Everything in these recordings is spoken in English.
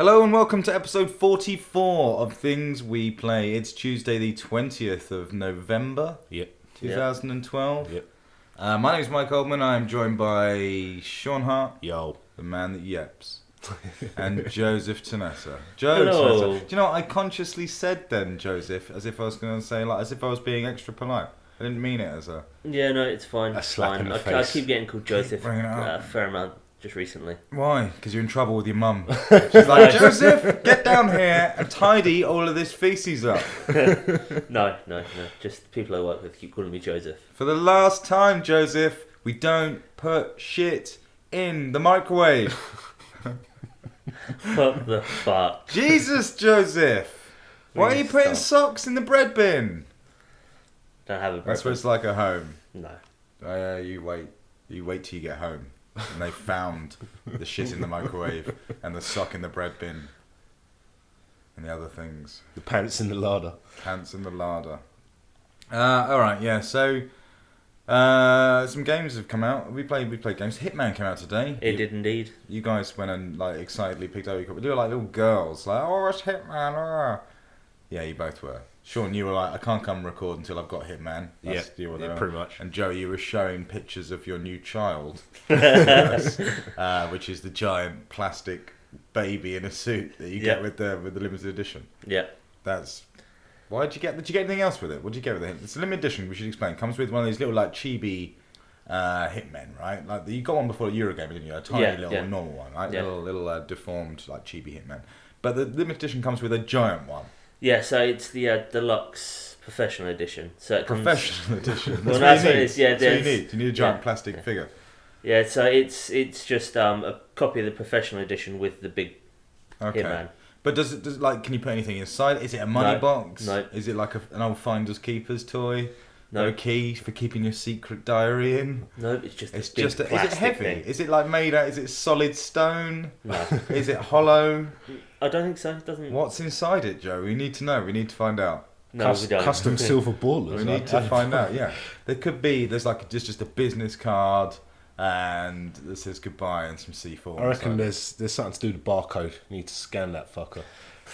Hello and welcome to episode 44 of Things We Play. It's Tuesday the 20th of November, 2012. Yep. My name is Mike Oldman. I'm joined by Sean Hart, Yo. the man that yeps, and Joseph Tanessa. Joe Hello. Tanessa. Do you know what I consciously said then, Joseph, as if I was going to say, like, as if I was being extra polite. I didn't mean it as a... Yeah, no, it's fine. A slap in the face. I keep getting called Joseph bringing it up. a fair amount just recently. Why? Because you're in trouble with your mum. She's like, Joseph, get down here and tidy all of this feces up. No. Just people I work with keep calling me Joseph. For the last time, Joseph, we don't put shit in the microwave. What the fuck? Jesus, Joseph. Why are you Please putting stop. socks in the bread bin? Don't have a That's breakfast. what it's like at home. No. You wait till you get home. And they found the shit in the microwave and the sock in the bread bin. And the other things. The pants in the larder. Pants in the larder. Alright, yeah, so... some games have come out. We played games. Hitman came out today. It did indeed. You guys went and like excitedly picked up your copy. We were like little girls, like, oh, it's Hitman. Oh. Yeah, you both were. Sean, you were like, I can't come record until I've got Hitman. Yeah, pretty much. And Joe, you were showing pictures of your new child, which is the giant plastic baby in a suit that you get with the limited edition. Yeah. That's... Why did you get anything else with it? What did you get with it? It's a limited edition, we should explain. It comes with one of these little like chibi Hitmen, right? Like you got one before Eurogamer, didn't you? A tiny little normal one, right? Yeah. Little deformed like chibi Hitman. But the limited edition comes with a giant one. Yeah, so it's the deluxe professional edition. So it comes... Professional edition. Well, that's what it is. Yeah, That's what you need. You need a giant plastic figure. Yeah, so it's just a copy of the professional edition with the big Hitman. But does like, can you put anything inside? Is it a money box? No. Is it like an old Finders Keepers toy? No. Or a key for keeping your secret diary in? No, it's just It's big just is it plastic heavy? thing. Is it like made out? Is it solid stone? No. Is it hollow? I don't think so. It doesn't... What's inside it, Joe? We need to know. We need to find out. No, we don't. Custom silver ballers. We need to find out. Yeah, there could be. There's like just a business card, and that says goodbye and some C4. I reckon there's something to do with the barcode. You need to scan that fucker.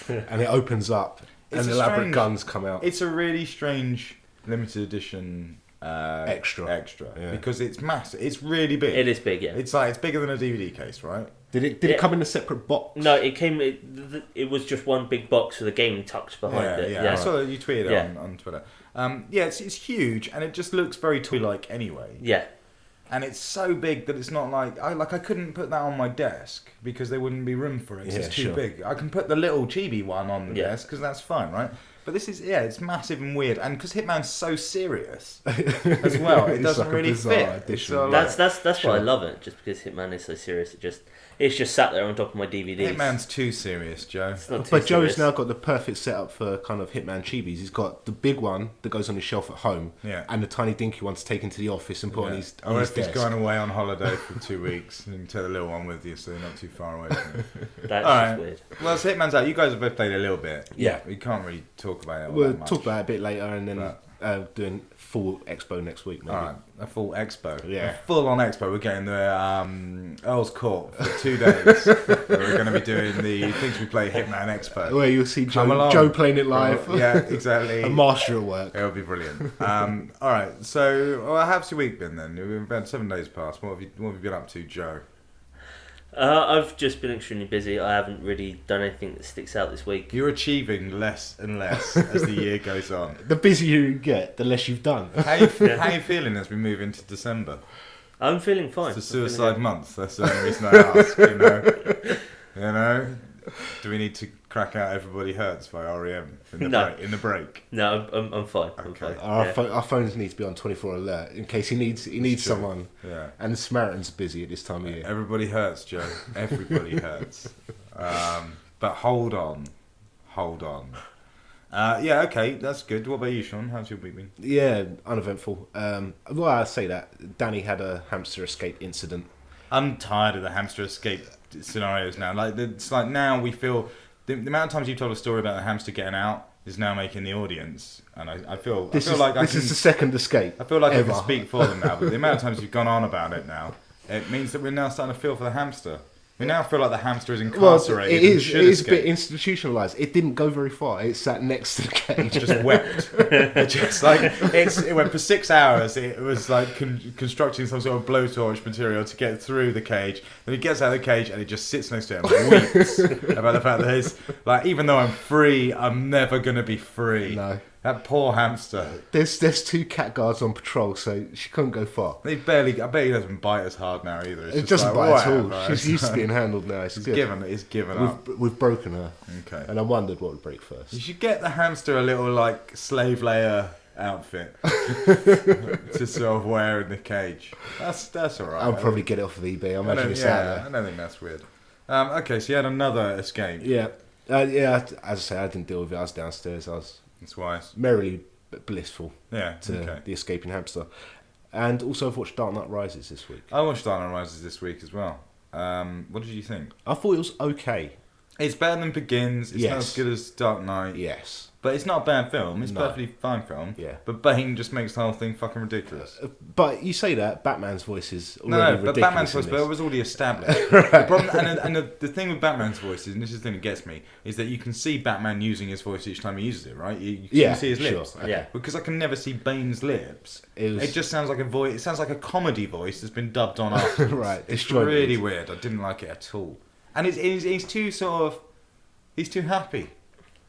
And it opens up It's and a elaborate strange- guns come out. It's a really strange limited edition Extra. Yeah. because it's massive. It's really big. It is big, yeah. It's bigger than a DVD case, right? Did it come in a separate box? No, it came. It was just one big box with a game tucked behind it. Yeah. I saw that you tweeted Yeah. it on Twitter. It's huge and it just looks very toy-like anyway. Yeah. And it's so big that it's not like I couldn't put that on my desk because there wouldn't be room for it. 'Cause it's too big. I can put the little chibi one on the desk because that's fine, right? But this is it's massive and weird, and because Hitman's so serious as well, it doesn't like a really bizarre fit. addition. So, That's why I love it. Just because Hitman is so serious, it's just sat there on top of my DVDs. Hitman's too serious, Joe. It's not too But Joe's serious. now got the perfect setup for kind of Hitman chibis. He's got the big one that goes on his shelf at home, and the tiny dinky one to take into the office and put on his Or if he's desk. going away on holiday for 2 weeks, and you can take the little one with you, so you're not too far away from it. That's All just right. weird. Well, so Hitman's out. You guys have both played a little bit. Yeah. We can't really talk about it all We'll that much. talk about it a bit later, and then doing full expo next week. Maybe. All right, a full expo. Yeah. A full-on expo. We're getting the Earl's Court for 2 days. We're going to be doing the Things We Play Hitman Expo. Where you'll see Come along. Joe playing it live. Yeah, exactly. A master at work. It'll be brilliant. All right, so how's your week been then? We've had 7 days past. What have you been up to, Joe? I've just been extremely busy. I haven't really done anything that sticks out this week. You're achieving less and less as the year goes on. The busier you get, the less you've done. How you feeling as we move into December? I'm feeling fine. It's a suicide month. That's the only reason I ask. You know. Do we need to crack out "Everybody Hurts" by REM in the break? No, I'm fine. I'm Okay. fine. Our phones need to be on 24 alert in case he needs true. someone. Yeah. And the Samaritan's busy at this time of year. Everybody hurts, Joe. Everybody hurts. But hold on. Okay, that's good. What about you, Sean? How's your week been? Yeah, uneventful. Well, I say that Danny had a hamster escape incident. I'm tired of the hamster escape scenarios now. Like it's like now we feel the amount of times you've told a story about the hamster getting out is now making the audience, and I feel like this is the second escape. I feel like ever. I can speak for them now. But the amount of times you've gone on about it now, it means that we're now starting to feel for the hamster. We now feel like the hamster is incarcerated. It is a bit institutionalised. It didn't go very far. It sat next to the cage. It just wept. It went for 6 hours. It was like constructing some sort of blowtorch material to get through the cage. Then it gets out of the cage and it just sits next to it and weeps about the fact that it's like, even though I'm free, I'm never gonna be free. No. That poor hamster. There's 2 cat guards on patrol, so she couldn't go far. I bet he doesn't bite as hard now either. It doesn't bite at all. She's used to being handled now. It's given up. We've broken her. Okay. And I wondered what would break first. You should get the hamster a little like slave layer outfit to sort of wear in the cage. That's alright. I'll probably get it off of eBay. I imagine it's out there. I don't think that's weird. Okay, so you had another escape. Yeah. As I say, I didn't deal with it. I was downstairs. I was That's wise. merrily blissful to the escaping hamster. And also I've watched Dark Knight Rises this week. I watched Dark Knight Rises this week as well. What did you think? I thought it was okay. It's better than Begins. It's not as good as Dark Knight. Yes. But it's not a bad film. It's a perfectly fine film. Yeah. But Bane just makes the whole thing fucking ridiculous. But you say that, Batman's voice is already ridiculous. But Batman's voice, but it was already established. Right. The problem, the thing with Batman's voice is, and this is the thing that gets me, is that you can see Batman using his voice each time he uses it, right? You can see his lips. Sure. Okay. Because I can never see Bane's lips. It just sounds like a voice. It sounds like a comedy voice that's been dubbed on afterwards. Right. It's really weird. I didn't like it at all. And he's too sort of... He's too happy.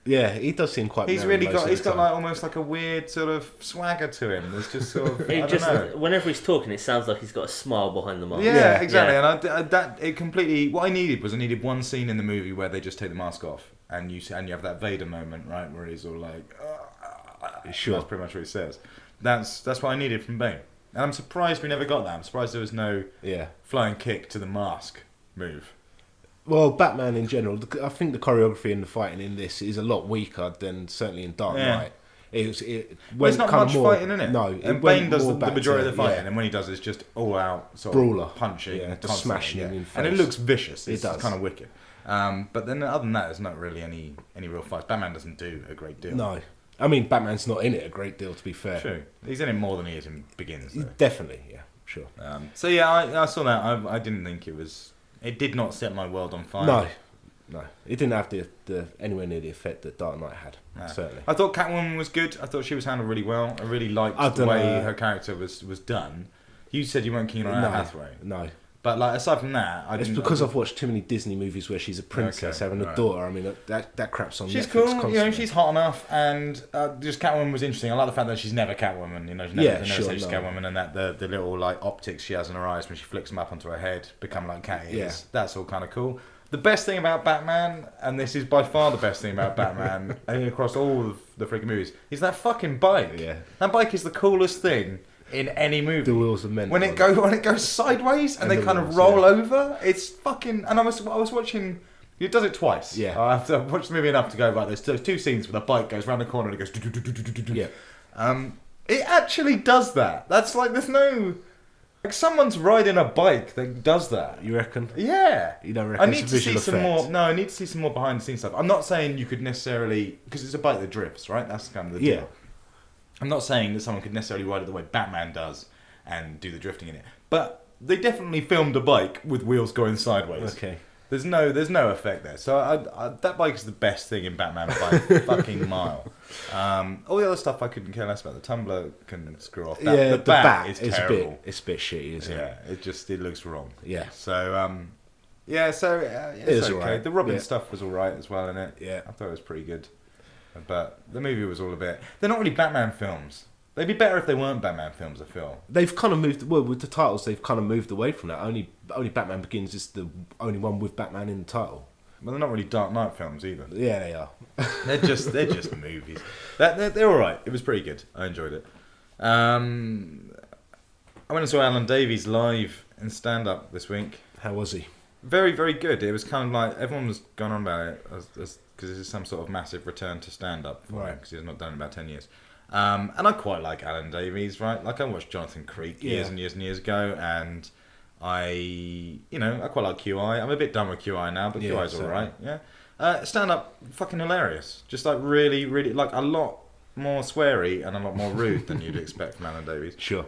Yeah, he does seem quite. He's got like almost like a weird sort of swagger to him. There's just sort of I don't know. Whenever he's talking, it sounds like he's got a smile behind the mask. Yeah, exactly. Yeah. And it completely. What I needed one scene in the movie where they just take the mask off, and you have that Vader moment, right, where he's all like, sure. That's pretty much what he says. That's what I needed from Bane, and I'm surprised we never got that. I'm surprised there was no flying kick to the mask move. Well, Batman in general, I think the choreography and the fighting in this is a lot weaker than certainly in Dark Knight. It's not much fighting in it. No, and Bane does the majority of the fighting, and when he does, it's just all out sort brawler, of punching, just smashing him in face. and it looks vicious. It does. Kind of wicked. But then other than that, there's not really any real fights. Batman doesn't do a great deal. No, I mean Batman's not in it a great deal, to be fair. True, he's in it more than he is in Begins. Though. Definitely, yeah, sure. So yeah, I saw that. I didn't think it was. It did not set my world on fire. No, it didn't have the anywhere near the effect that Dark Knight had. No. Certainly, I thought Catwoman was good. I thought she was handled really well. I really liked the way her character was done. You said you weren't keen on Anne Hathaway. No, but like aside from that, I've watched too many Disney movies where she's a princess having a daughter. I mean, that crap's on. She's Netflix cool. Constantly. You know, she's hot enough, and just Catwoman was interesting. I like the fact that she's never Catwoman. You know, never says she's Catwoman, and that the little like optics she has in her eyes when she flicks them up onto her head become like cat ears. Yeah. That's all kind of cool. The best thing about Batman, and this is by far the best thing about Batman, across all of the freaking movies, is that fucking bike. Yeah. That bike is the coolest thing in any movie. The wheels are meant when it goes sideways and they kind of roll over. It's fucking. And I was watching. It does it twice. Yeah. I've watched the movie enough to go about this. There's 2 scenes where the bike goes round the corner and it goes. Yeah. It actually does that. That's like there's no. Like someone's riding a bike that does that. You reckon? Yeah. You don't reckon it's a visual effect? I need to see some more behind the scenes stuff. I'm not saying you could necessarily because it's a bike that drifts, right? That's kind of the deal. I'm not saying that someone could necessarily ride it the way Batman does and do the drifting in it, but they definitely filmed a bike with wheels going sideways. Okay. There's no effect there. So that bike is the best thing in Batman by a fucking mile. All the other stuff I couldn't care less about. The tumbler can screw off. The bat is terrible. It's a bit shitty, isn't it? Yeah, it looks wrong. Yeah. So it's okay. Right. The Robin stuff was all right as well in it. Yeah. I thought it was pretty good. But the movie was all a bit. They're not really Batman films. They'd be better if they weren't Batman films, I feel. They've kind of moved... Well, with the titles, they've kind of moved away from that. Only Batman Begins is the only one with Batman in the title. Well, they're not really Dark Knight films either. Yeah, they are. they're just movies. They're all right. It was pretty good. I enjoyed it. I went and saw Alan Davies live in stand-up this week. How was he? Very, very good. It was kind of like... Everyone was going on about it because this is some sort of massive return to stand-up for him because he's not done it in about 10 years. And I quite like Alan Davies, right? Like I watched Jonathan Creek years and years and years ago, and I quite like QI. I'm a bit done with QI now, but QI's all right. Yeah, stand up, fucking hilarious. Just like really, really like a lot more sweary and a lot more rude than you'd expect from Alan Davies. Sure.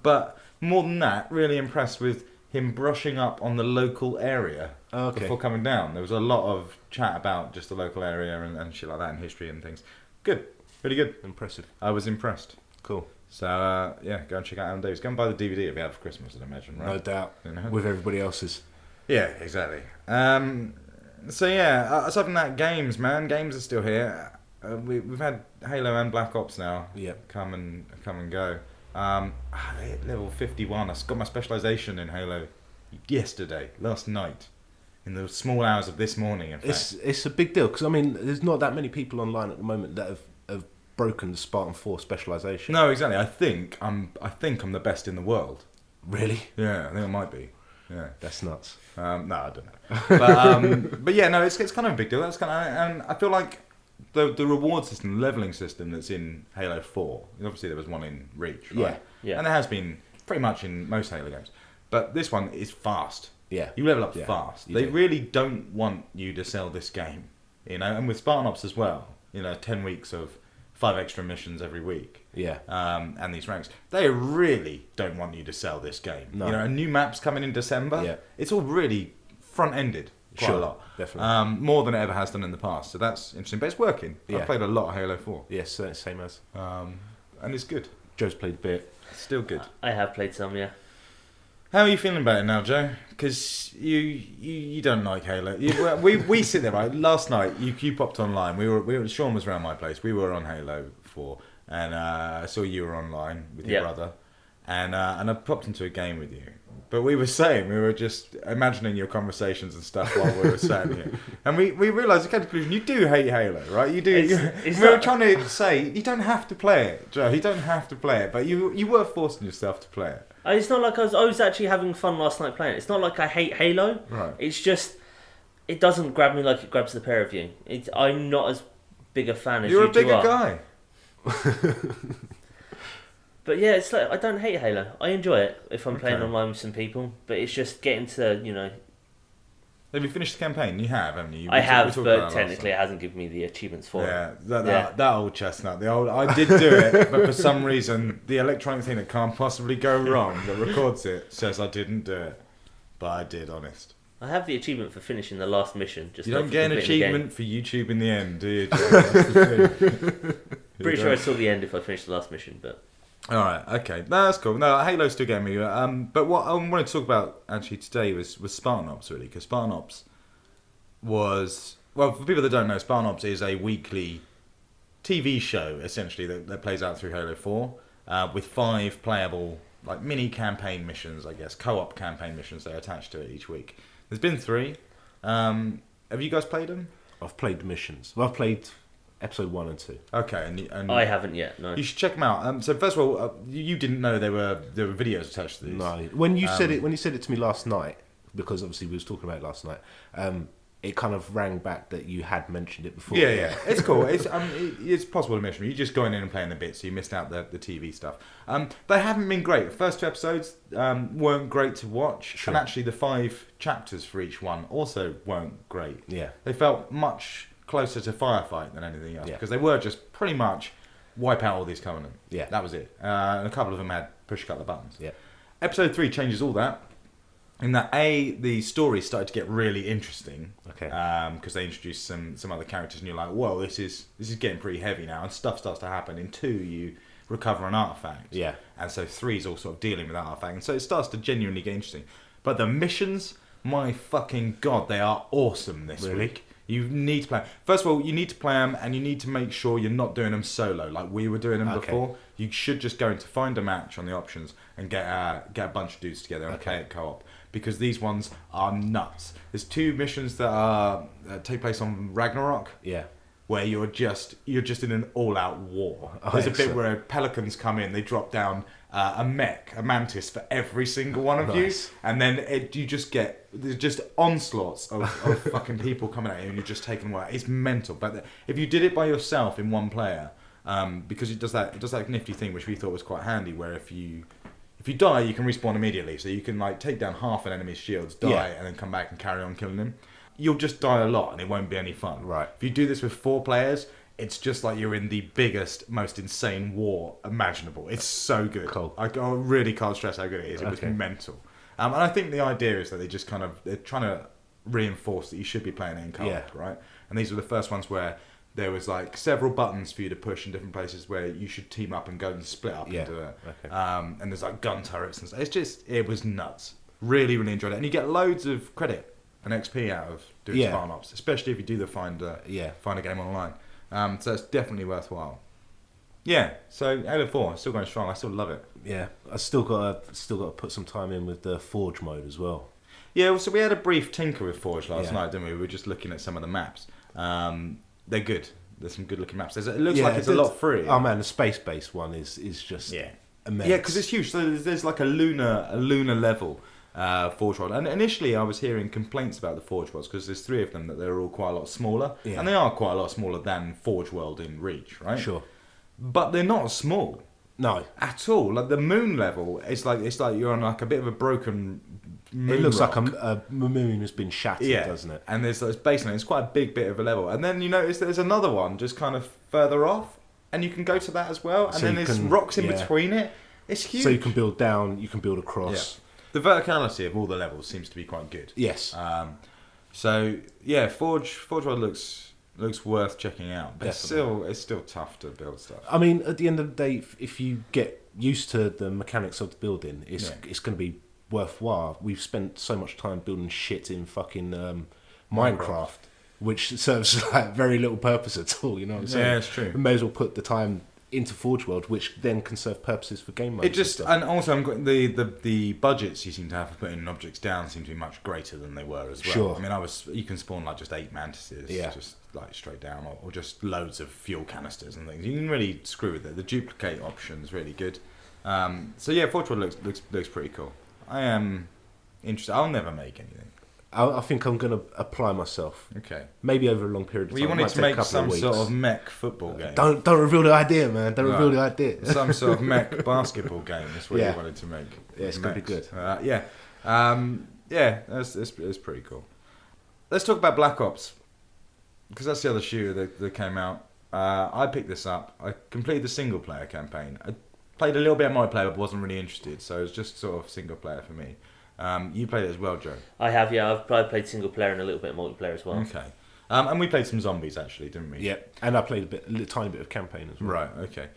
But more than that, really impressed with him brushing up on the local area before coming down. There was a lot of chat about just the local area and shit like that and history and things. Good. Really good. Impressive. I was impressed. Cool. So, yeah, go and check out Alan Davies. Go and buy the DVD if you have for Christmas, I'd imagine, right? No doubt. You know? With everybody else's. Yeah, exactly. So, yeah, aside from that, games, man. Games are still here. We've had Halo and Black Ops now. Yep. Come and go. I hit level 51. I got my specialisation in Halo last night. In the small hours of this morning, in fact. It's a big deal, because, I mean, there's not that many people online at the moment that have broken the Spartan 4 specialisation. No, exactly. I think I'm the best in the world. Really? Yeah, I think I might be. Yeah, that's nuts. No, I don't know. But yeah, no, it's kind of a big deal. That's kind of, and I feel like the reward system, the leveling system that's in Halo 4. Obviously, there was one in Reach, right? Yeah. And there has been pretty much in most Halo games, but this one is fast. Yeah, you level up fast. They really don't want you to sell this game, and with Spartan Ops as well. 10 weeks of 5 extra missions every week. Yeah. And these ranks. They really don't want you to sell this game. No. A new map's coming in December. Yeah. It's all really front-ended quite a lot. Definitely. More than it ever has done in the past. So that's interesting. But it's working. Yeah. I've played a lot of Halo 4. Yes, same as. And it's good. Joe's played a bit. Still good. I have played some, yeah. How are you feeling about it now, Joe? Because you don't like Halo. We sit there, right? Last night you popped online. We were Shaun was around my place. We were on Halo 4, and I saw you were online with your brother, and I popped into a game with you. But we were just imagining your conversations and stuff while we were sat here, and we realised the conclusion: you do hate Halo, right? You do. We were trying to say you don't have to play it, Joe. You don't have to play it, but you were forcing yourself to play it. It's not like I was actually having fun last night playing it. It's not like I hate Halo. Right. It's just, it doesn't grab me like it grabs the pair of you. I'm not as big a fan as you two are. You're a bigger guy. But yeah, it's like, I don't hate Halo. I enjoy it if I'm playing online with some people. But it's just getting to, Have you finished the campaign? You have, haven't you? I have, but technically it hasn't given me the achievements for it. That old chestnut. I did do it, but for some reason, the electronic thing that can't possibly go wrong, that records it, says I didn't do it. But I did, honest. I have the achievement for finishing the last mission. Just you don't get an achievement for YouTube in the end, do you? Pretty sure I saw the end if I finished the last mission, but... Alright, okay. No, that's cool. No, Halo's still getting me. But what I wanted to talk about, actually, today was Spartan Ops, really. Because Spartan Ops was... Well, for people that don't know, Spartan Ops is a weekly TV show, essentially, that plays out through Halo 4. With 5 playable, mini campaign missions, I guess. Co-op campaign missions that are attached to it each week. There's been 3. Have you guys played them? I've played the missions. Well, I've played... Episode 1 and 2. Okay, and I haven't yet. No. You should check them out. So first of all, you didn't know there were videos attached to these. No. When you said it to me last night, because obviously we was talking about it last night, it kind of rang back that you had mentioned it before. Yeah. It's cool. It's possible to mention. You just going in and playing a bit, so you missed out the TV stuff. They haven't been great. The first 2 episodes weren't great to watch, and actually the 5 chapters for each one also weren't great. Yeah. They felt much closer to Firefight than anything else, because they were just pretty much wipe out all these Covenant. Yeah. That was it. And a couple of them had push a couple of buttons. Yeah. Episode 3 changes all that. In that, the story started to get really interesting. Okay. Because they introduced some other characters, and you're like, whoa, this is getting pretty heavy now, and stuff starts to happen. In 2, you recover an artifact. Yeah. And so 3 is all sort of dealing with that artifact, and so it starts to genuinely get interesting. But the missions, my fucking god, they are awesome this week. You need to play them. First of all, you need to play them, and you need to make sure you're not doing them solo like we were doing them before. You should just go into find a match on the options and get a bunch of dudes together and play it co-op, because these ones are nuts. There's 2 missions that take place on Ragnarok. Yeah. Where you're just in an all-out war. There's a bit where pelicans come in, they drop down a mantis for every single one of you, and then there's just onslaughts of fucking people coming at you, and you're just taking away. It's mental. But if you did it by yourself in one player, because it does that nifty thing which we thought was quite handy, where if you die, you can respawn immediately, so you can take down half an enemy's shields, die, and then come back and carry on killing them. You'll just die a lot, and it won't be any fun. Right. If you do this with 4 players, it's just like you're in the biggest, most insane war imaginable. It's so good. Cool. I really can't stress how good it is. It was mental. And I think the idea is that they're trying to reinforce that you should be playing it in co-op, right? And these were the first ones where there was like several buttons for you to push in different places where you should team up and go and split up into it. Okay. And there's like gun turrets and stuff. It was nuts. Really, really enjoyed it. And you get loads of credit and XP out of doing farm ops, especially if you do find a game online. So it's definitely worthwhile. Yeah, so Halo 4 still going strong. I still love it. Yeah, I still got to put some time in with the Forge mode as well. Yeah, so we had a brief tinker with Forge last night, didn't we? We were just looking at some of the maps. They're good. There's some good looking maps. It looks like it's a lot free. Oh man, the space-based one is just immense. Yeah, because it's huge. So there's like a lunar level Forge world. And initially I was hearing complaints about the Forge worlds because there's 3 of them that they're all quite a lot smaller. Yeah. And they are quite a lot smaller than Forge World in Reach, right? Sure. But they're not small. No. At all. Like the moon level, it's like you're on like a bit of a broken moon. It looks rock. like a moon has been shattered, doesn't it? And there's basically it's quite a big bit of a level. And then you notice there's another one just kind of further off, and you can go to that as well. And so then there's rocks in between it. It's huge. So you can build down, you can build across. Yeah. The verticality of all the levels seems to be quite good. Yes. So yeah, Forge World looks worth checking out, but it's still tough to build stuff. I mean, at the end of the day, if you get used to the mechanics of the building, it's going to be worthwhile. We've spent so much time building shit in fucking Minecraft, which serves like very little purpose at all. You know what I'm saying? Yeah, it's true. We may as well put the time into Forge World, which then can serve purposes for game modes. And also the budgets you seem to have for putting objects down seem to be much greater than they were as well. Sure. I mean, you can spawn like just 8 mantises, just like straight down, or just loads of fuel canisters and things. You can really screw with it. The duplicate option is really good. So yeah, Forge World looks pretty cool. I am interested. I'll never make anything. I think I'm going to apply myself. Okay. Maybe over a long period of time. Well, you wanted to make some sort of mech football game. Don't reveal the idea, man. Don't reveal the idea. Some sort of mech basketball game is what you wanted to make. Yeah, it's going to be good. It's pretty cool. Let's talk about Black Ops, because that's the other shooter that came out. I picked this up. I completed the single player campaign. I played a little bit of multiplayer, but wasn't really interested, so it was just sort of single player for me. You played it as well, Joe? I have, yeah. I've played single player and a little bit of multiplayer as well. Okay. And we played some zombies, actually, didn't we? Yeah, and I played a tiny bit of campaign as well. Right, okay.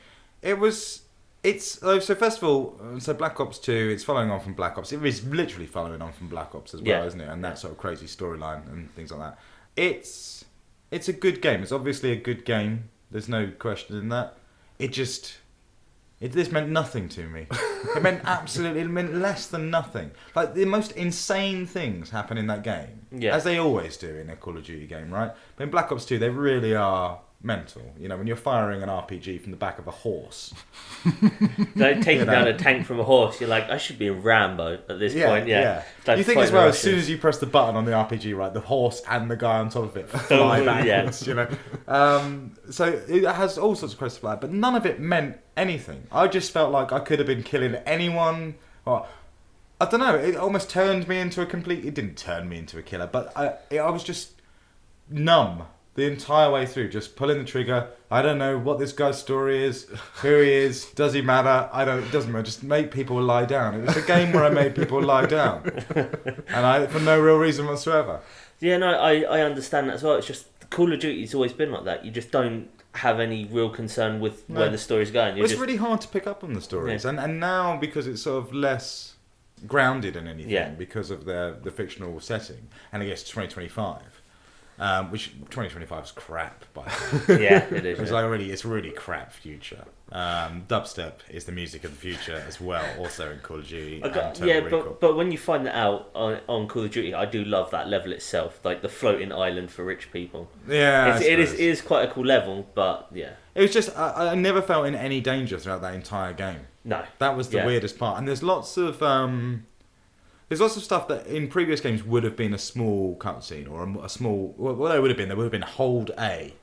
So first of all, Black Ops 2, it's following on from Black Ops. It is literally following on from Black Ops as well, isn't it? And that sort of crazy storyline and things like that. It's a good game. It's obviously a good game. There's no question in that. This meant nothing to me. It meant less than nothing. Like, the most insane things happen in that game. Yeah. As they always do in a Call of Duty game, right? But in Black Ops 2, they really are mental. You know, when you're firing an RPG from the back of a horse. Like taking down a tank from a horse, you're like, I should be a Rambo at this point. Yeah. Like, you think as well, as soon as you press the button on the RPG, right, the horse and the guy on top of it fly backwards, you know. So it has all sorts of crazy fly, but none of it meant anything. I just felt like I could have been killing anyone. Or, I don't know, it almost turned me into it didn't turn me into a killer, but I was just numb the entire way through, just pulling the trigger. I don't know what this guy's story is, who he is, does he matter? It doesn't matter, just make people lie down. It was a game where I made people lie down. And for no real reason whatsoever. Yeah, no, I understand that as well. It's just, Call of Duty's always been like that. You just don't have any real concern with where the story's going. It's really hard to pick up on the stories. Yeah. And now, because it's sort of less grounded in anything, because of the fictional setting, and I guess 2025. Which 2025 is crap, by the way. Yeah, it is. It's really crap future. Dubstep is the music of the future as well, also in Call of Duty. But when you find that out on Call of Duty, I do love that level itself, like the floating island for rich people. Yeah, it is quite a cool level, but yeah. It was just I never felt in any danger throughout that entire game. No, that was the weirdest part. And there's lots of stuff that in previous games would have been a small cutscene or a small. Well, there would have been hold A,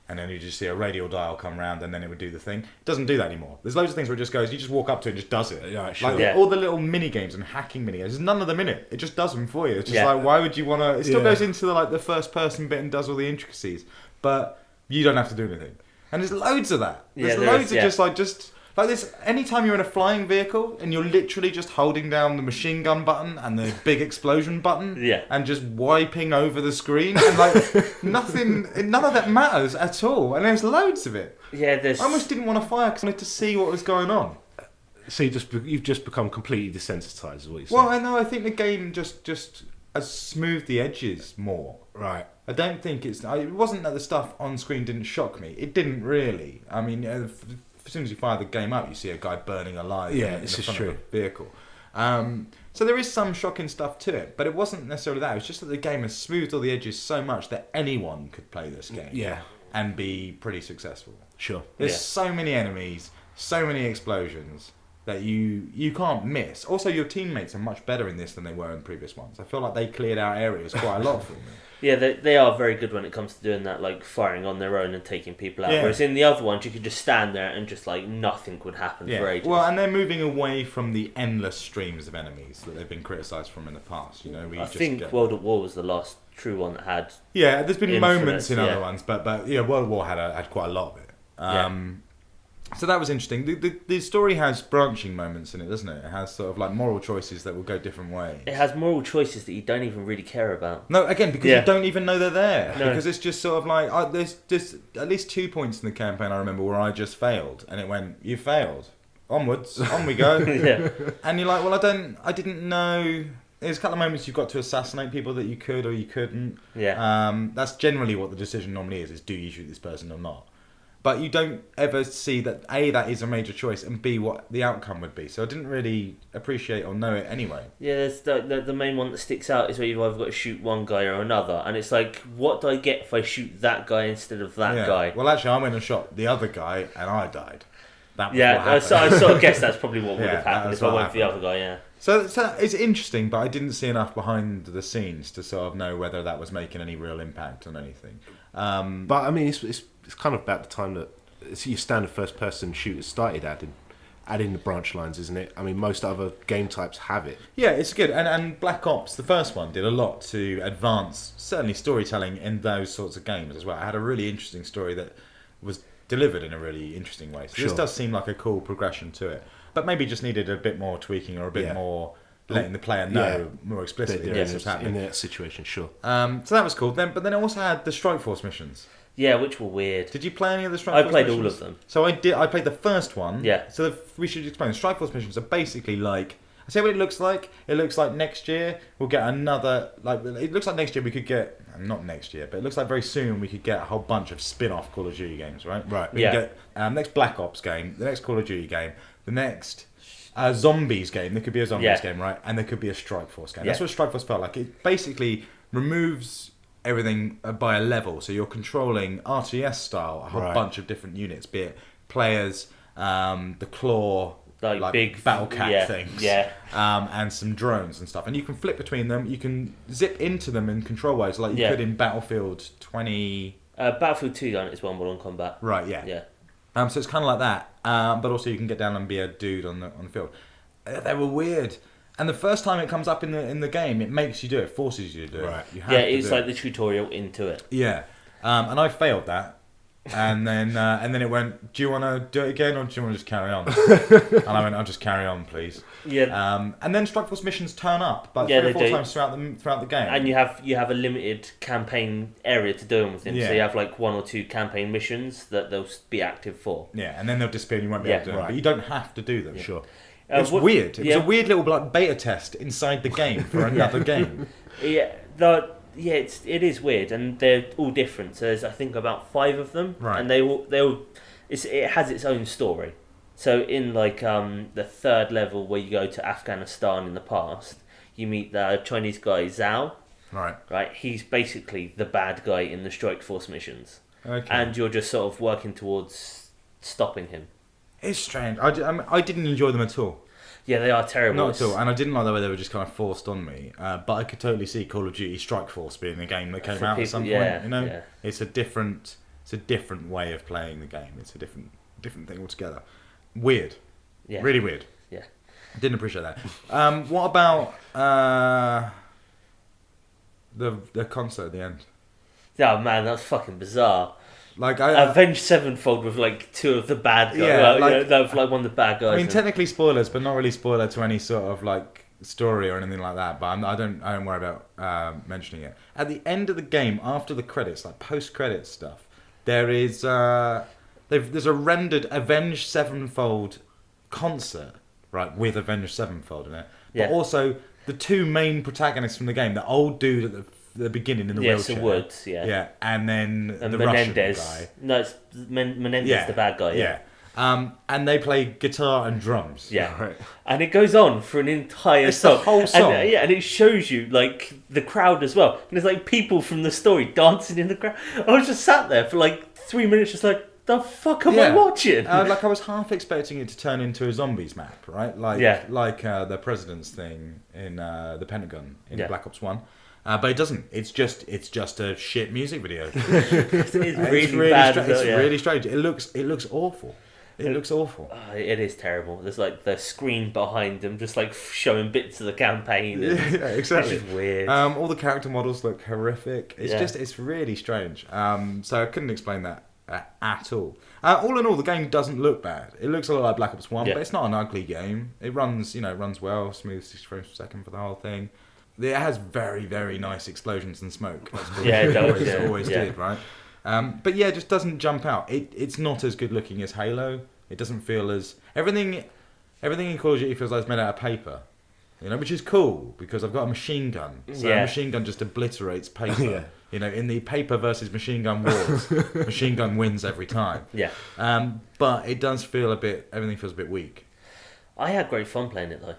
and then you just see a radial dial come round, and then it would do the thing. It doesn't do that anymore. There's loads of things where it just goes. You just walk up to it and just does it. Yeah, sure. Like all the little mini games and hacking mini games. There's none of them in it. It just does them for you. It's just like, why would you want to? It still goes into the first person bit and does all the intricacies, but you don't have to do anything. And there's loads of that. There's loads of Like this, anytime you're in a flying vehicle and you're literally just holding down the machine gun button and the big explosion button, and just wiping over the screen, and like none of that matters at all. And there's loads of it. Yeah, there's. I almost didn't want to fire because I wanted to see what was going on. So you've just become completely desensitized, is what you're saying? Well, I know. I think the game just has smoothed the edges more. Right. I don't think it wasn't that the stuff on screen didn't shock me. It didn't really. I mean, as soon as you fire the game up, you see a guy burning alive in the front of a vehicle. So there is some shocking stuff to it, but it wasn't necessarily that. It was just that the game has smoothed all the edges so much that anyone could play this game. Yeah. And be pretty successful. Sure. There's so many enemies, so many explosions that you can't miss. Also, your teammates are much better in this than they were in previous ones. I feel like they cleared out areas quite a lot for me. Yeah, they are very good when it comes to doing that, like firing on their own and taking people out. Yeah. Whereas in the other ones, you could just stand there and just like nothing would happen for ages. Well, and they're moving away from the endless streams of enemies that they've been criticised from in the past. You know, I think World at War was the last true one that had. Yeah, there's been moments in other ones, but yeah, World at War had quite a lot of it. So that was interesting. The story has branching moments in it, doesn't it? It has sort of like moral choices that will go different ways. It has moral choices that you don't even really care about. No, again, because you don't even know they're there. No. Because it's just sort of like, there's just at least 2 points in the campaign I remember where I just failed. And it went, you failed. Onwards, on we go. Yeah. And you're like, well, I didn't know. There's a couple of moments you've got to assassinate people that you could or you couldn't. Yeah. That's generally what the decision normally is do you shoot this person or not? But you don't ever see that A, that is a major choice, and B, what the outcome would be. So I didn't really appreciate or know it anyway. Yeah, there's the main one that sticks out is where you've either got to shoot one guy or another. And it's like, what do I get if I shoot that guy instead of that guy? Well, actually, I went and shot the other guy, and I died. That was what happened. So I sort of guess that's probably what would have happened if I went for the other guy, yeah. So it's interesting, but I didn't see enough behind the scenes to sort of know whether that was making any real impact on anything. But I mean, it's kind of about the time that your standard first-person shooters started adding the branch lines, isn't it? I mean, most other game types have it. Yeah, it's good. And Black Ops, the first one, did a lot to advance, certainly storytelling in those sorts of games as well. It had a really interesting story that was delivered in a really interesting way. So this does seem like a cool progression to it. But maybe just needed a bit more tweaking or a bit more letting the player know more explicitly what's happening. In that situation, sure. So that was cool. But then it also had the Strike Force missions. Yeah, which were weird. Did you play any of the Strike Force missions? I played all of them. So I did. I played the first one. Yeah. So we should explain. The Strike Force missions are basically like... I say what it looks like. It looks like next year we'll get another... It looks like next year we could get... Not next year, but it looks like very soon we could get a whole bunch of spin-off Call of Duty games, right? Right. We can get next Black Ops game, the next Call of Duty game, the next... Zombies game. There could be a Zombies game, right? And there could be a Strike Force game. That's what Strike Force felt like. It basically removes everything by a level. So you're controlling RTS style, a whole bunch of different units, be it players, the claw, like big battle cat things, and some drones and stuff. And you can flip between them. You can zip into them in control ways, like you could in Battlefield 20. Battlefield 2 is one more on combat. Right. Yeah. So it's kind of like that, but also you can get down and be a dude on the field. They were weird, and the first time it comes up in the game, it makes you do it, forces you to do it. Right. You have to it's like the tutorial into it. Yeah, and I failed that, and then it went, do you want to do it again, or do you want to just carry on? And I went, I'll just carry on, please. Yeah. And then Strike Force missions turn up, but 3 or 4 times throughout the game. And you have a limited campaign area to do them within. So you have like 1 or 2 campaign missions that they'll be active for. Yeah, and then they'll disappear and you won't be able to do them. But you don't have to do them. Sure. It's weird. It was a weird little beta test inside the game for another game. It is weird, and they're all different. So there's I think about 5 of them, and they all it has its own story. So in like the 3rd level where you go to Afghanistan in the past, you meet the Chinese guy Zhao. Right. He's basically the bad guy in the Strike Force missions, and you're just sort of working towards stopping him. It's strange. I didn't enjoy them at all. Yeah, they are terrible. Not at all. And I didn't like the way they were just kind of forced on me. But I could totally see Call of Duty Strike Force being a game that came out at some point. You know, it's a different way of playing the game. It's a different thing altogether. Weird. Yeah. Really weird. Yeah. Didn't appreciate that. What about the concert at the end? Oh man, that's fucking bizarre. Like Avenged Sevenfold with like two of the bad guys. Yeah, well, like, like one of the bad guys. I mean, technically spoilers, but not really spoiler to any sort of like story or anything like that. But I don't worry about mentioning it. At the end of the game, after the credits, like post-credits stuff, there is there's a rendered Avenged Sevenfold concert, right, with Avenged Sevenfold in it, but also the two main protagonists from the game, the old dude at the beginning in the wheelchair. Woods, Yeah, and then the Menendez. Russian guy. No, it's Menendez, the bad guy. Yeah. And they play guitar and drums. Yeah. Right. And it goes on for an entire It's song. the whole song. And it shows you like the crowd as well. And there's like people from the story dancing in the crowd. I was just sat there for like 3 minutes, just like, the fuck am I watching? Like I was half expecting it to turn into a zombies map, right? Like the president's thing in the Pentagon in Black Ops 1. But it doesn't. It's just a shit music video. It's really bad. It's really strange. It looks awful. It looks awful. It is terrible. There's like the screen behind them, just like showing bits of the campaign. And yeah, exactly. It's just weird. All the character models look horrific. It's really strange. So I couldn't explain that at all. All in all, the game doesn't look bad. It looks a lot like Black Ops 1, but it's not an ugly game. It runs well, smooth 60 frames per second for the whole thing. It has very, very nice explosions and smoke. It does. It always did, right? But yeah, it just doesn't jump out. It's not as good looking as Halo. It doesn't feel as everything in Call of Duty feels like it's made out of paper, which is cool because I've got a machine gun. So a machine gun just obliterates paper. In the paper versus machine gun wars, machine gun wins every time. Yeah. But it does feel everything feels a bit weak. I had great fun playing it though.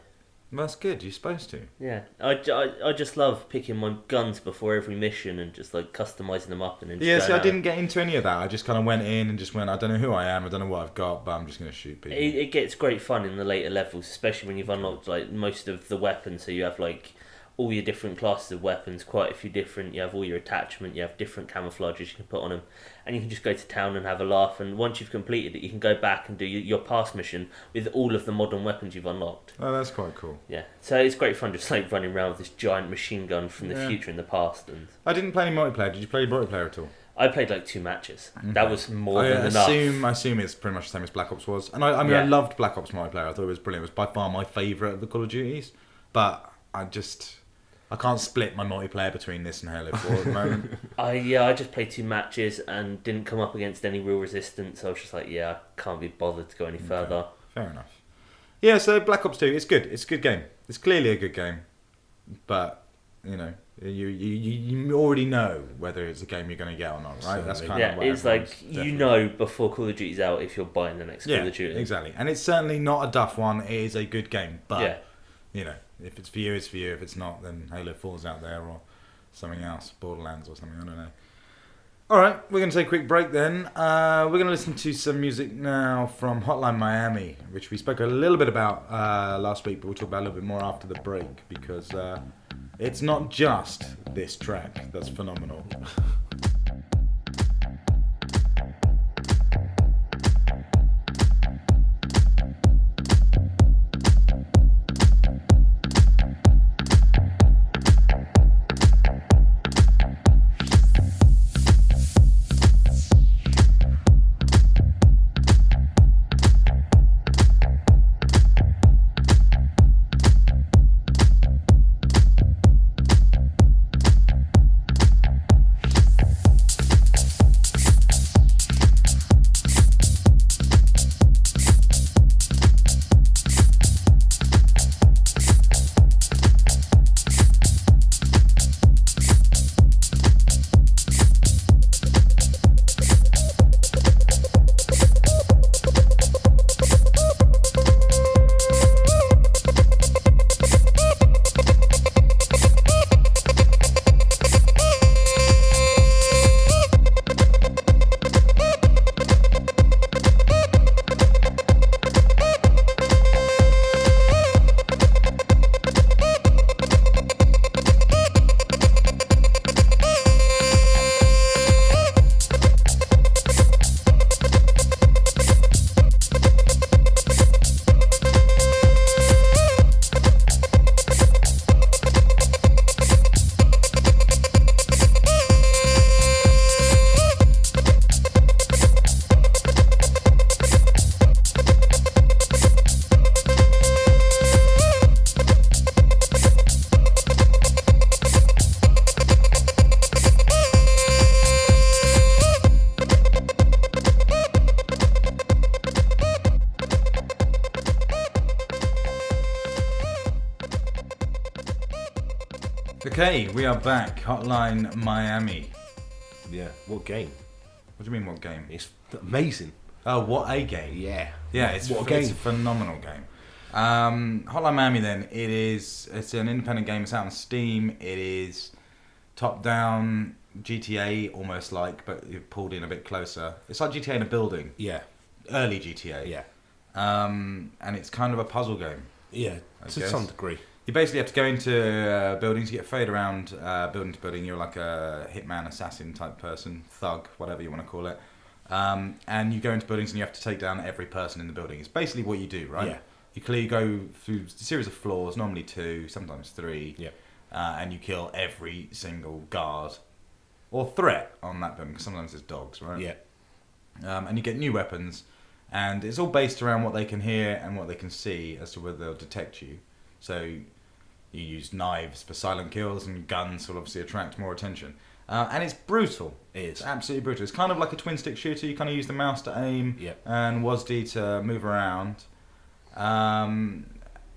That's good. You're supposed to. Yeah, I just love picking my guns before every mission and just like customizing them up and then. Yeah, see, I didn't get into any of that. I just kind of went in and just went. I don't know who I am. I don't know what I've got, but I'm just going to shoot people. It gets great fun in the later levels, especially when you've unlocked like most of the weapons. So you have like all your different classes of weapons, quite a few different. You have all your attachment. You have different camouflages you can put on them, and you can just go to town and have a laugh. And once you've completed it, you can go back and do your past mission with all of the modern weapons you've unlocked. Oh, that's quite cool. Yeah, so it's great fun just like running around with this giant machine gun from the future in the past. And I didn't play any multiplayer. Did you play multiplayer at all? I played like 2 matches. Okay. That was more than enough. I assume it's pretty much the same as Black Ops was. And I loved Black Ops multiplayer. I thought it was brilliant. It was by far my favourite of the Call of Duties. But I can't split my multiplayer between this and Halo 4 at the moment. I just played 2 matches and didn't come up against any real resistance. So I was just like, I can't be bothered to go any further. Fair enough. Yeah, so Black Ops 2, it's good. It's a good game. It's clearly a good game. But, you already know whether it's a game you're going to get or not, right? That's kind of what it's like, before Call of Duty's out if you're buying the next Call of Duty. Exactly. And it's certainly not a duff one. It is a good game. But, if it's for you, it's for you. If it's not, then Halo 4's out there or something else. Borderlands or something, I don't know. Alright, we're going to take a quick break then. We're going to listen to some music now from Hotline Miami, which we spoke a little bit about last week, but we'll talk about a little bit more after the break, because it's not just this track that's phenomenal. Okay, we are back. Hotline Miami. Yeah, what game? What do you mean, what game? It's amazing. Oh, what a game. Yeah. Yeah, it's a phenomenal game. Hotline Miami then, it's an independent game. It's out on Steam. It is top-down GTA, almost like, but you've pulled in a bit closer. It's like GTA in a building. Yeah. Early GTA. Yeah. And it's kind of a puzzle game. Yeah, to some degree. You basically have to go into buildings, you get fade around building to building. You're like a hitman, assassin type person, thug, whatever you want to call it. And you go into buildings and you have to take down every person in the building. It's basically what you do, right? Yeah. You clearly go through a series of floors, normally 2, sometimes 3. Yeah. And you kill every single guard or threat on that building, because sometimes there's dogs, right? Yeah. And you get new weapons, and it's all based around what they can hear and what they can see as to whether they'll detect you. So you use knives for silent kills, and guns will obviously attract more attention. And it's brutal. It's absolutely brutal. It's kind of like a twin-stick shooter. You kind of use the mouse to aim and WASD to move around. And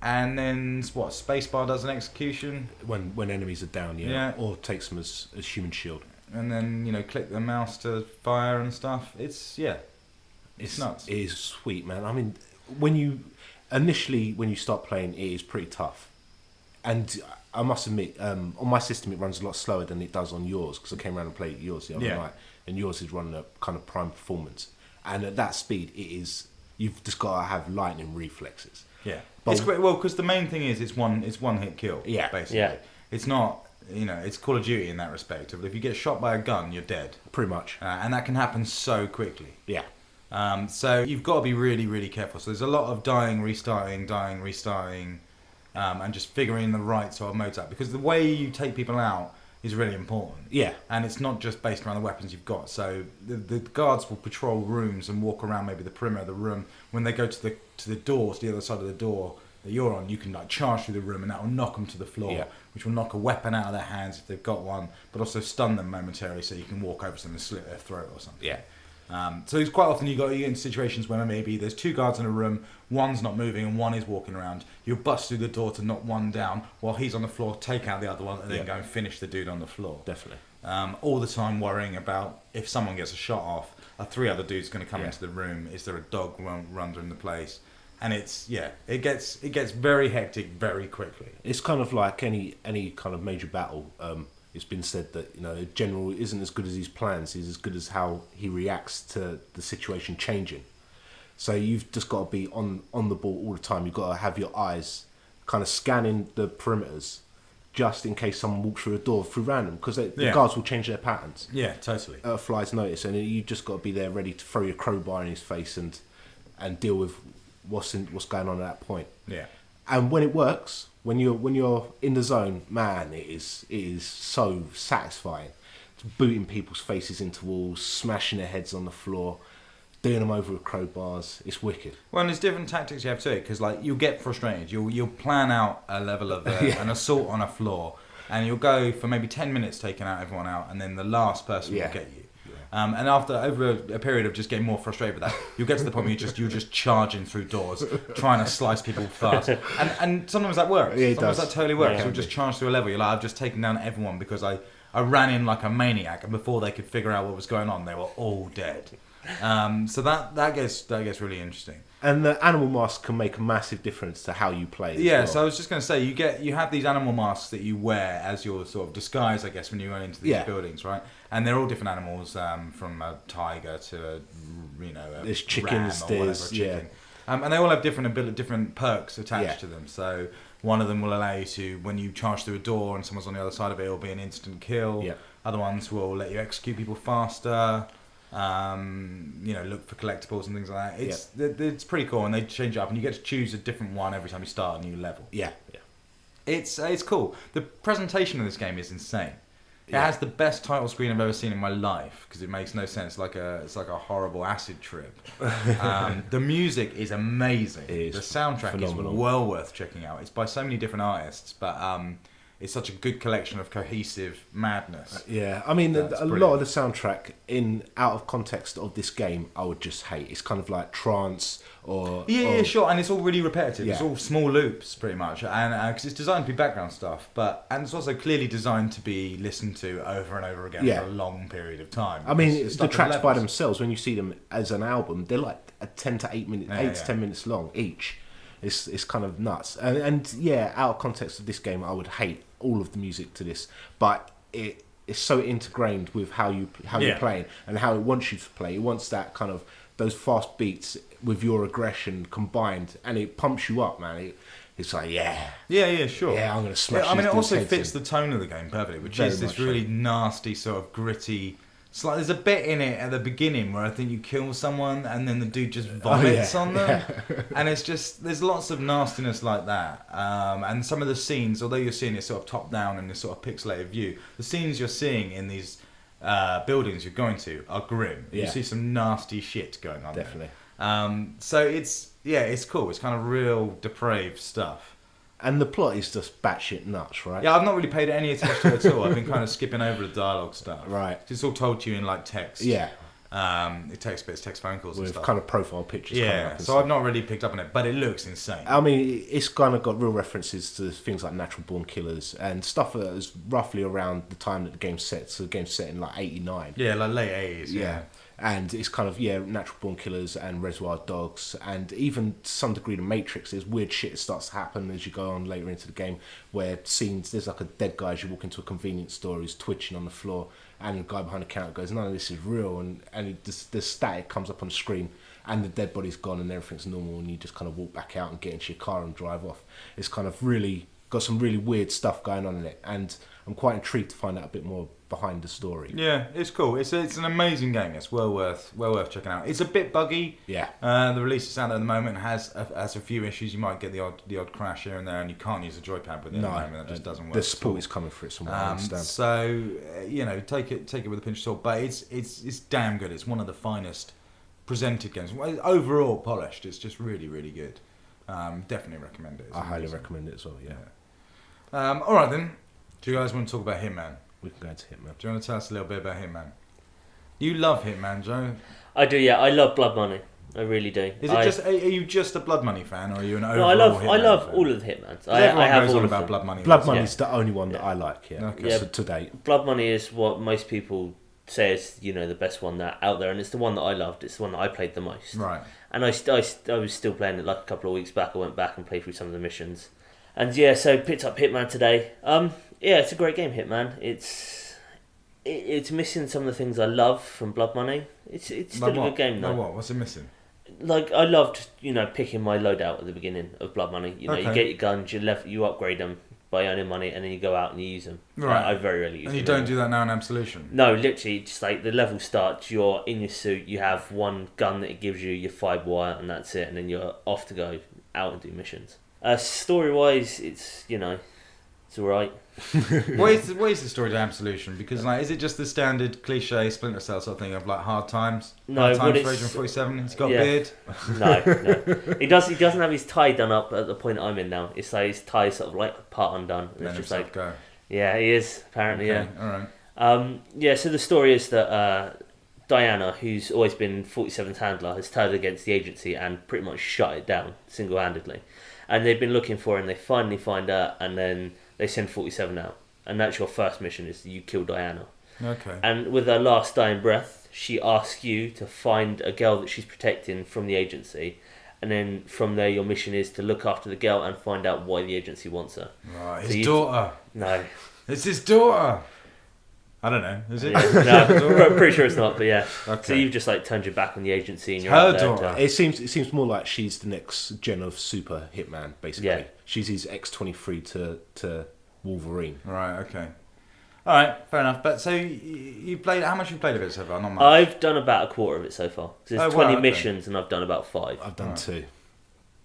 then, spacebar does an execution. When enemies are down, or takes them as human shield. And then, click the mouse to fire and stuff. It's nuts. It is sweet, man. I mean, when you start playing, it is pretty tough. And I must admit, on my system, it runs a lot slower than it does on yours, because I came around and played yours the other night, and yours is running a kind of prime performance. And at that speed, you've just got to have lightning reflexes. Yeah, but it's great. Well, because the main thing is it's one hit kill. Yeah, basically. Yeah. It's not, it's Call of Duty in that respect. But if you get shot by a gun, you're dead. Pretty much. And that can happen so quickly. Yeah. So you've got to be really, really careful. So there's a lot of dying, restarting, and just figuring the right sort of modes out. Because the way you take people out is really important. Yeah. And it's not just based around the weapons you've got. So the guards will patrol rooms and walk around maybe the perimeter of the room. When they go to the door, to the other side of the door that you're on, you can charge through the room, and that will knock them to the floor, which will knock a weapon out of their hands if they've got one, but also stun them momentarily, so you can walk over to them and slit their throat or something. Yeah. So it's quite often you get into situations where maybe there's 2 guards in a room, one's not moving and one is walking around. You bust through the door to knock one down while he's on the floor, take out the other one, and then go and finish the dude on the floor. Definitely. All the time worrying about if someone gets a shot off, are 3 other dudes going to come into the room? Is there a dog run in the place? And it gets very hectic very quickly. It's kind of like any kind of major battle. It's been said that a general isn't as good as his plans; he's as good as how he reacts to the situation changing. So you've just got to be on the ball all the time. You've got to have your eyes kind of scanning the perimeters, just in case someone walks through a door through random, because the guards will change their patterns. Yeah, totally. At a fly's notice, and you just got to be there ready to throw your crowbar in his face and deal with what's going on at that point. Yeah. And when it works, when you're in the zone, man, it is so satisfying. Booting people's faces into walls, smashing their heads on the floor, doing them over with crowbars. It's wicked. Well, and there's different tactics you have to do, because you'll get frustrated. You'll plan out a level of an assault on a floor, and you'll go for maybe 10 minutes taking everyone out, and then the last person will get you. And over a period of just getting more frustrated with that, you'll get to the point where you're just charging through doors, trying to slice people fast. And sometimes that works. Yeah, sometimes that totally works. You'll just charge through a level. You're like, I've just taken down everyone because I ran in like a maniac, and before they could figure out what was going on, they were all dead. So that gets really interesting. And the animal mask can make a massive difference to how you play. Yeah, so I was just going to say, you have these animal masks that you wear as your sort of disguise, I guess, when you run into these buildings, right? And they're all different animals, from a tiger to a there's chickens, ram or whatever, a chicken. And they all have different perks attached to them. So one of them will allow you to, when you charge through a door and someone's on the other side of it, it'll be an instant kill. Yeah. Other ones will let you execute people faster. Look for collectibles and things like that. It's pretty cool, and they change it up, and you get to choose a different one every time you start a new level. Yeah. It's cool. The presentation of this game is insane. It has the best title screen I've ever seen in my life, because it makes no sense. It's like a horrible acid trip. The music is amazing. It is the soundtrack phenomenal. is well worth checking out. It's by so many different artists, but it's such a good collection of cohesive madness. Yeah, I mean, a lot of the soundtrack out of context of this game, I would just hate. It's kind of like trance or... Yeah, sure, and it's all really repetitive. Yeah. It's all small loops, pretty much, and because it's designed to be background stuff, and it's also clearly designed to be listened to over and over again for a long period of time. I mean, the tracks by themselves, when you see them as an album, they're like 10 to 8 minutes, 8 to 10 minutes long each. It's kind of nuts, and out of context of this game, I would hate all of the music to this, but it's so ingrained with how you're playing and how it wants you to play. It wants that kind of those fast beats with your aggression combined, and it pumps you up, man. It's like sure. Yeah, I'm gonna smash. I mean, it also fits the tone of the game perfectly, which is this really nasty sort of gritty. It's like there's a bit in it at the beginning where I think you kill someone and then the dude just vomits on them. And it's just, there's lots of nastiness like that. And some of the scenes, although you're seeing it sort of top down in this sort of pixelated view, the scenes you're seeing in these buildings you're going to are grim. You see some nasty shit going on Definitely. there. So it's cool. It's kind of real depraved stuff. And the plot is just batshit nuts, right? Yeah, I've not really paid any attention to it at all. I've been kind of skipping over the dialogue stuff. Right. It's all told to you in like text. Yeah. It takes bits, text phone calls with and stuff. kind of profile pictures. Yeah, so I've not really picked up on it, but it looks insane. I mean, it's kind of got real references to things like Natural Born Killers and stuff that is roughly around the time that the game's set. So the game's set in like 89. Yeah, like late 80s. Yeah. And it's kind of, Natural Born Killers and Reservoir Dogs, and even to some degree the Matrix. There's weird shit that starts to happen as you go on later into the game, where there's like a dead guy as you walk into a convenience store who's twitching on the floor, and the guy behind the counter goes, none of this is real, and the static comes up on the screen, and the dead body's gone and everything's normal, and you just kind of walk back out and get into your car and drive off. It's kind of really got some really weird stuff going on in it, and I'm quite intrigued to find out a bit more behind the story. Yeah, it's cool. It's an amazing game. It's well worth checking out. It's a bit buggy. Yeah. The release that's out there at the moment has a few issues. You might get the odd crash here and there, and you can't use a joypad with it at the moment. That just doesn't work. The support is coming for it somewhere. I understand. So take it with a pinch of salt. But it's damn good. It's one of the finest presented games. Overall polished. It's just really, really good. Definitely recommend it. I highly recommend it as well. Yeah. All right then. Do you guys want to talk about Hitman? We can go into Hitman. Do you want to tell us a little bit about Hitman? You love Hitman, Joe. I do, yeah. I love Blood Money. I really do. Are you just a Blood Money fan, or are you an overall I love fan? all of the Hitmans. I have goes all about Blood Money. Blood Money's the only one that I like. Yeah. Okay. So to date, Blood Money is what most people say is the best one that out there, and it's the one that I loved. It's the one that I played the most. Right. And I was still playing it like a couple of weeks back. I went back and played through some of the missions, and so picked up Hitman today. It's a great game, Hitman. It's missing some of the things I love from Blood Money. It's still a good game though. What? What's it missing? Like I loved, picking my loadout at the beginning of Blood Money. You get your guns, you upgrade them by earning money, and then you go out and you use them. Right. I very rarely use them. And you don't do that now in Absolution? No, literally, just like the level starts, you're in your suit, you have one gun that it gives you, your 5-wire, and that's it, and then you're off to go out and do missions. Story-wise, it's alright. What is the story to Absolution? Because is it just the standard cliche Splinter Cell sort of thing of like hard times? No, hard times for Agent 47. He's got a beard. No. He doesn't have his tie done up at the point I'm in now. It's like his tie sort of like part undone. And it's just like go. Yeah, he is apparently. Okay, yeah. All right. So the story is that Diana, who's always been 47's handler, has turned against the agency and pretty much shut it down single-handedly. And they've been looking for her, and they finally find her, and then they send 47 out. And that's your first mission, is you kill Diana. Okay. And with her last dying breath, she asks you to find a girl that she's protecting from the agency. And then from there, your mission is to look after the girl and find out why the agency wants her. Right, his daughter. No. It's his daughter. I don't know. Is it? Yeah, no, I'm pretty sure it's not. But yeah. Okay. So you've just turned your back on the agency, and you're her out there daughter. It seems more like she's the next gen of super Hitman, basically. Yeah. She's his X-23 to Wolverine. Right. Okay. All right. Fair enough. But so you played. How much you played of it so far? Not much. I've done about a quarter of it so far. There's 20 okay. missions, and I've done about 5. I've done 2.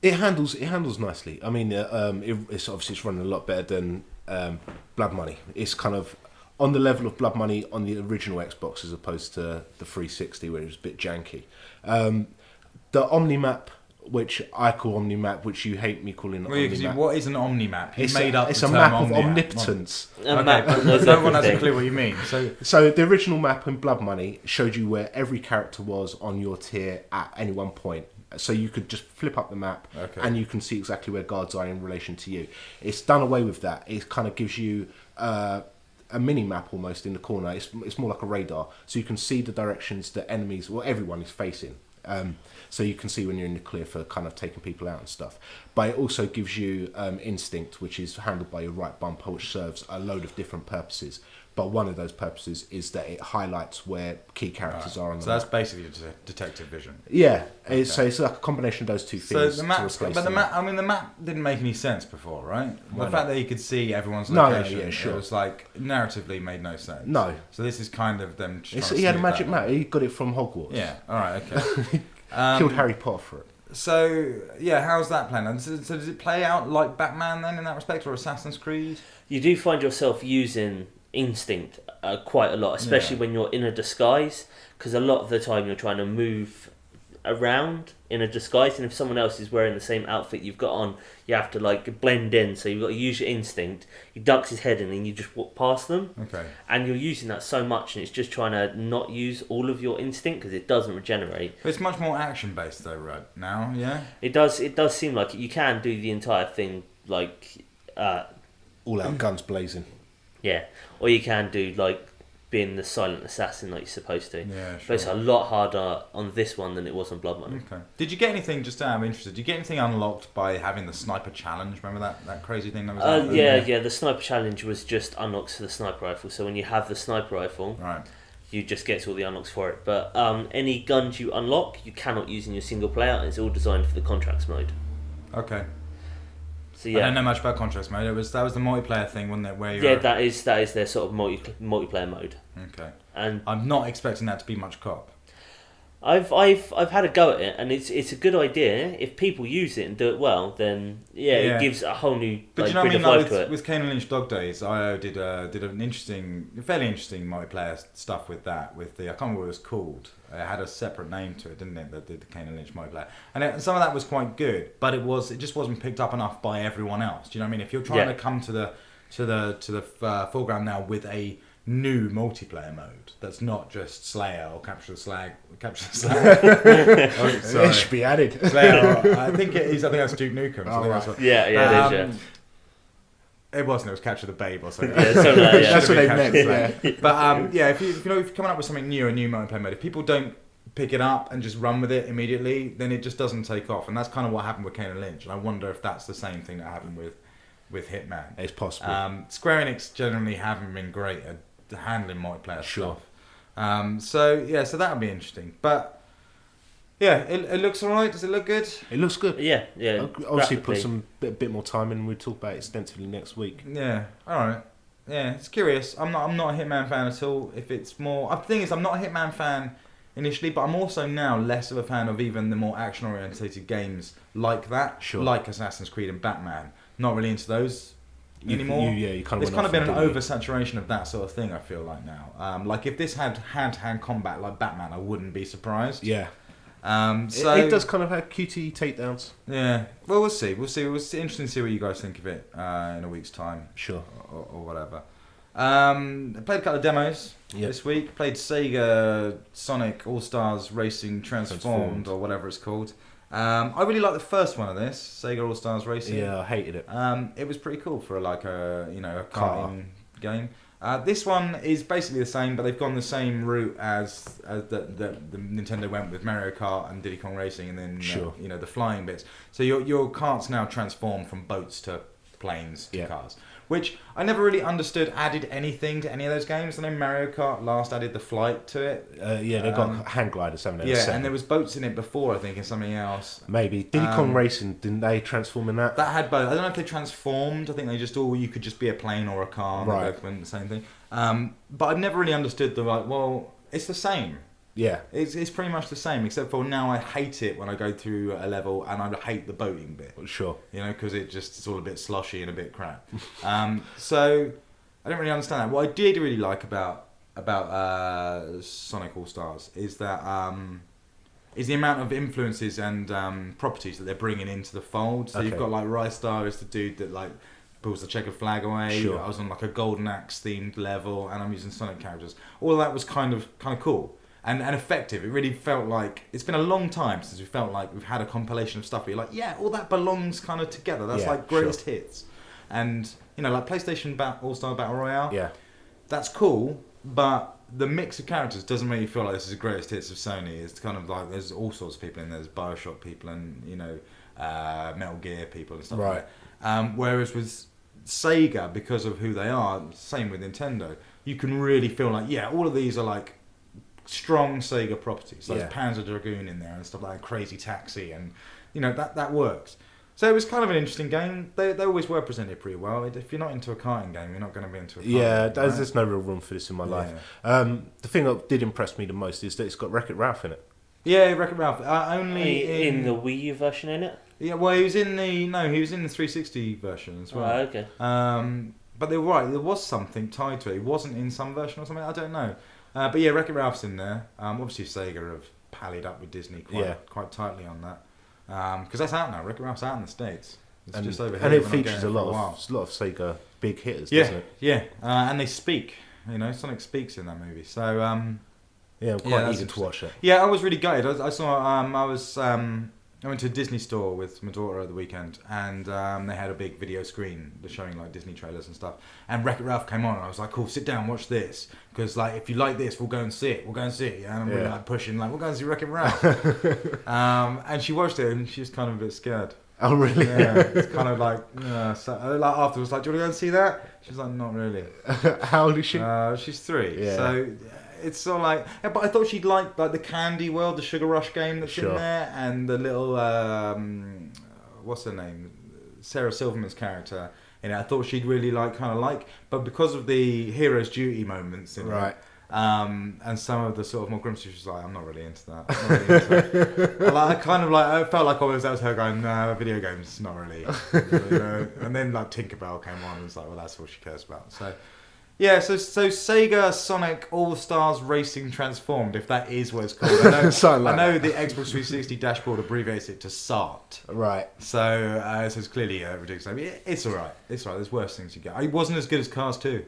It handles nicely. I mean, it's obviously running a lot better than Blood Money. It's kind of on the level of Blood Money on the original Xbox as opposed to the 360 where it was a bit janky. The Omni map which I call Omnimap, which you hate me calling Omnimap. What is an Omnimap? It's a map of omnipotence. No one has a clue what you mean. So the original map in Blood Money showed you where every character was on your tier at any one point. So you could just flip up the map and you can see exactly where guards are in relation to you. It's done away with that. It kind of gives you a mini map almost in the corner. It's more like a radar. So you can see the directions that enemies, or everyone is facing. So you can see when you're in the clear for kind of taking people out and stuff. But it also gives you instinct, which is handled by your right bumper, which serves a load of different purposes. But one of those purposes is that it highlights where key characters are on the map. So that's basically detective vision. Yeah, so it's like a combination of those two things. So the map didn't make any sense before, right? The fact that you could see everyone's location, it was like narratively made no sense. No. So this is kind of them. He had a magic map. He got it from Hogwarts. Yeah. All right. Okay. Killed Harry Potter for it. So yeah, how's that playing? And so does it play out like Batman then in that respect, or Assassin's Creed? You do find yourself using instinct quite a lot, especially when you're in a disguise, because a lot of the time you're trying to move around in a disguise, and if someone else is wearing the same outfit you've got on, you have to like blend in, so you've got to use your instinct. He ducks his head in and you just walk past them, and you're using that so much, and it's just trying to not use all of your instinct because it doesn't regenerate. But it's much more action based though, right now. It does seem like it. You can do the entire thing like all out guns blazing. Yeah, or you can do like being the silent assassin like you're supposed to. Yeah, sure. But it's a lot harder on this one than it was on Blood Money. Okay. Did you get anything, just out of interest, did you get anything unlocked by having the sniper challenge? Remember that crazy thing that was out there? Yeah, the sniper challenge was just unlocks for the sniper rifle. So when you have the sniper rifle, you just get all the unlocks for it. But any guns you unlock, you cannot use in your single player. It's all designed for the contracts mode. Okay. So, yeah. I don't know much about contracts mode. That was the multiplayer thing, wasn't it? Where that is their sort of multiplayer mode. Okay. And I'm not expecting that to be much co-op. I've had a go at it, and it's a good idea. If people use it and do it well, then it gives a whole new but you know bit what I mean? of life to it. With Kane and Lynch Dog Days, I did an fairly interesting multiplayer stuff with that. With I can't remember what it was called. It had a separate name to it, didn't it? That did the Kane and Lynch multiplayer, and some of that was quite good, but it just wasn't picked up enough by everyone else. Do you know what I mean? If you're trying to come to the foreground now with a new multiplayer mode that's not just Slayer or Capture the Slag. It should be added. Slayer, I think it is. I think that's Duke Nukem. It wasn't. It was Capture the Babe or something. That's what they meant. But if you're coming up with something new, a new multiplayer mode, if people don't pick it up and just run with it immediately, then it just doesn't take off. And that's kind of what happened with Kane and Lynch. And I wonder if that's the same thing that happened with Hitman. It's possible. Square Enix generally haven't been great at handling multiplayer stuff. So that would be interesting. But it looks alright. Does it look good? It looks good. Yeah. Obviously, put some bit more time in. We'll talk about it extensively next week. Yeah. All right. Yeah, it's curious. I'm not a Hitman fan at all. If it's more, the thing is, I'm not a Hitman fan initially, but I'm also now less of a fan of even the more action orientated games like that, like Assassin's Creed and Batman. Not really into those anymore. You kind of There's kind of been an oversaturation of that sort of thing, I feel like now. Like if this had hand-to-hand combat like Batman, I wouldn't be surprised. Yeah. So it does kind of have QT takedowns. Yeah. Well, we'll see. It was interesting to see what you guys think of it in a week's time. Sure. Or whatever. I played a couple of demos this week. Played Sega Sonic All-Stars Racing Transformed or whatever it's called. I really like the first one of this, Sega All-Stars Racing. Yeah, I hated it. It was pretty cool for a karting game. This one is basically the same, but they've gone the same route as the Nintendo went with Mario Kart and Diddy Kong Racing, and then the flying bits. So your karts now transform from boats to planes to cars, which I never really understood added anything to any of those games. I know Mario Kart last added the flight to it. They've got hand gliders, haven't they? Yeah, and there was boats in it before, I think, and something else. Maybe. Diddy Kong Racing, didn't they transform in that? That had both. I don't know if they transformed. I think they just you could just be a plane or a car. Right. They both went the same thing. But I've never really understood it's the same. Yeah. It's pretty much the same, except for now I hate it when I go through a level and I hate the boating bit. Sure. Because it's all a bit sloshy and a bit crap. So I don't really understand that. What I did really like about Sonic All Stars is that is the amount of influences and properties that they're bringing into the fold. So you've got like Rystar is the dude that like pulls the checkered flag away. Sure. I was on like a Golden Axe themed level, and I'm using Sonic characters. All of that was kind of cool and effective. It really felt like it's been a long time since we felt like we've had a compilation of stuff where you're like, yeah, all that belongs kind of together. That's like greatest hits, and like PlayStation All-Star Battle Royale. Yeah, that's cool, but the mix of characters doesn't make you feel like this is the greatest hits of Sony. It's kind of like there's all sorts of people in there. There's Bioshock people and Metal Gear people and stuff like that. Whereas with Sega, because of who they are, same with Nintendo, you can really feel like, yeah, all of these are like strong Sega properties. Like Panzer Dragoon in there and stuff like that, Crazy Taxi, and that works. So it was kind of an interesting game. They always were presented pretty well. If you're not into a karting game, you're not going to be into a karting game. There's no real room for this in my life. The thing that did impress me the most is that it's got Wreck-It Ralph in it. Yeah, Wreck-It Ralph. Only in the Wii U version in it? Yeah, well, he was in the 360 version as well. Oh, okay. But they were right. There was something tied to it. It wasn't in some version or something. I don't know. But yeah, Wreck-It Ralph's in there. Obviously, Sega have pallied up with Disney quite tightly on that. Because that's out now. Wreck-It Ralph's out in the States. It's just over here. And it features a lot of Sega big hitters, doesn't it? Yeah, and they speak. Sonic speaks in that movie. So I'm quite eager to watch it. Yeah, I was really gutted. I went to a Disney store with my daughter at the weekend, and they had a big video screen showing like Disney trailers and stuff. And Wreck-It Ralph came on, and I was like, "Cool, sit down, watch this, because like if you like this, we'll go and see it. Yeah, and I'm really like pushing, like we'll go and see Wreck-It Ralph." And she watched it, and she was kind of a bit scared. Oh really? Yeah, it's kind of like like afterwards, like, "Do you want to go and see that?" She's like, "Not really." How old is she? She's 3. Yeah. So. It's sort of like, but I thought she'd like the Candy World, the Sugar Rush game that's in there, and the little what's her name, Sarah Silverman's character in it. I thought she'd really like, but because of the hero's duty moments in it, and some of the sort of more grim stuff, she's like, I'm not really into that. I'm not really into it. I felt like that was her going, no, video games, not really. And then like Tinkerbell came on, and it's like, well, that's all she cares about. So. Yeah, so Sega Sonic All-Stars Racing Transformed, if that is what it's called. I know the Xbox 360 dashboard abbreviates it to SART. Right. So it's clearly ridiculous. I mean, it's alright. It's alright. There's worse things you get. It wasn't as good as Cars 2.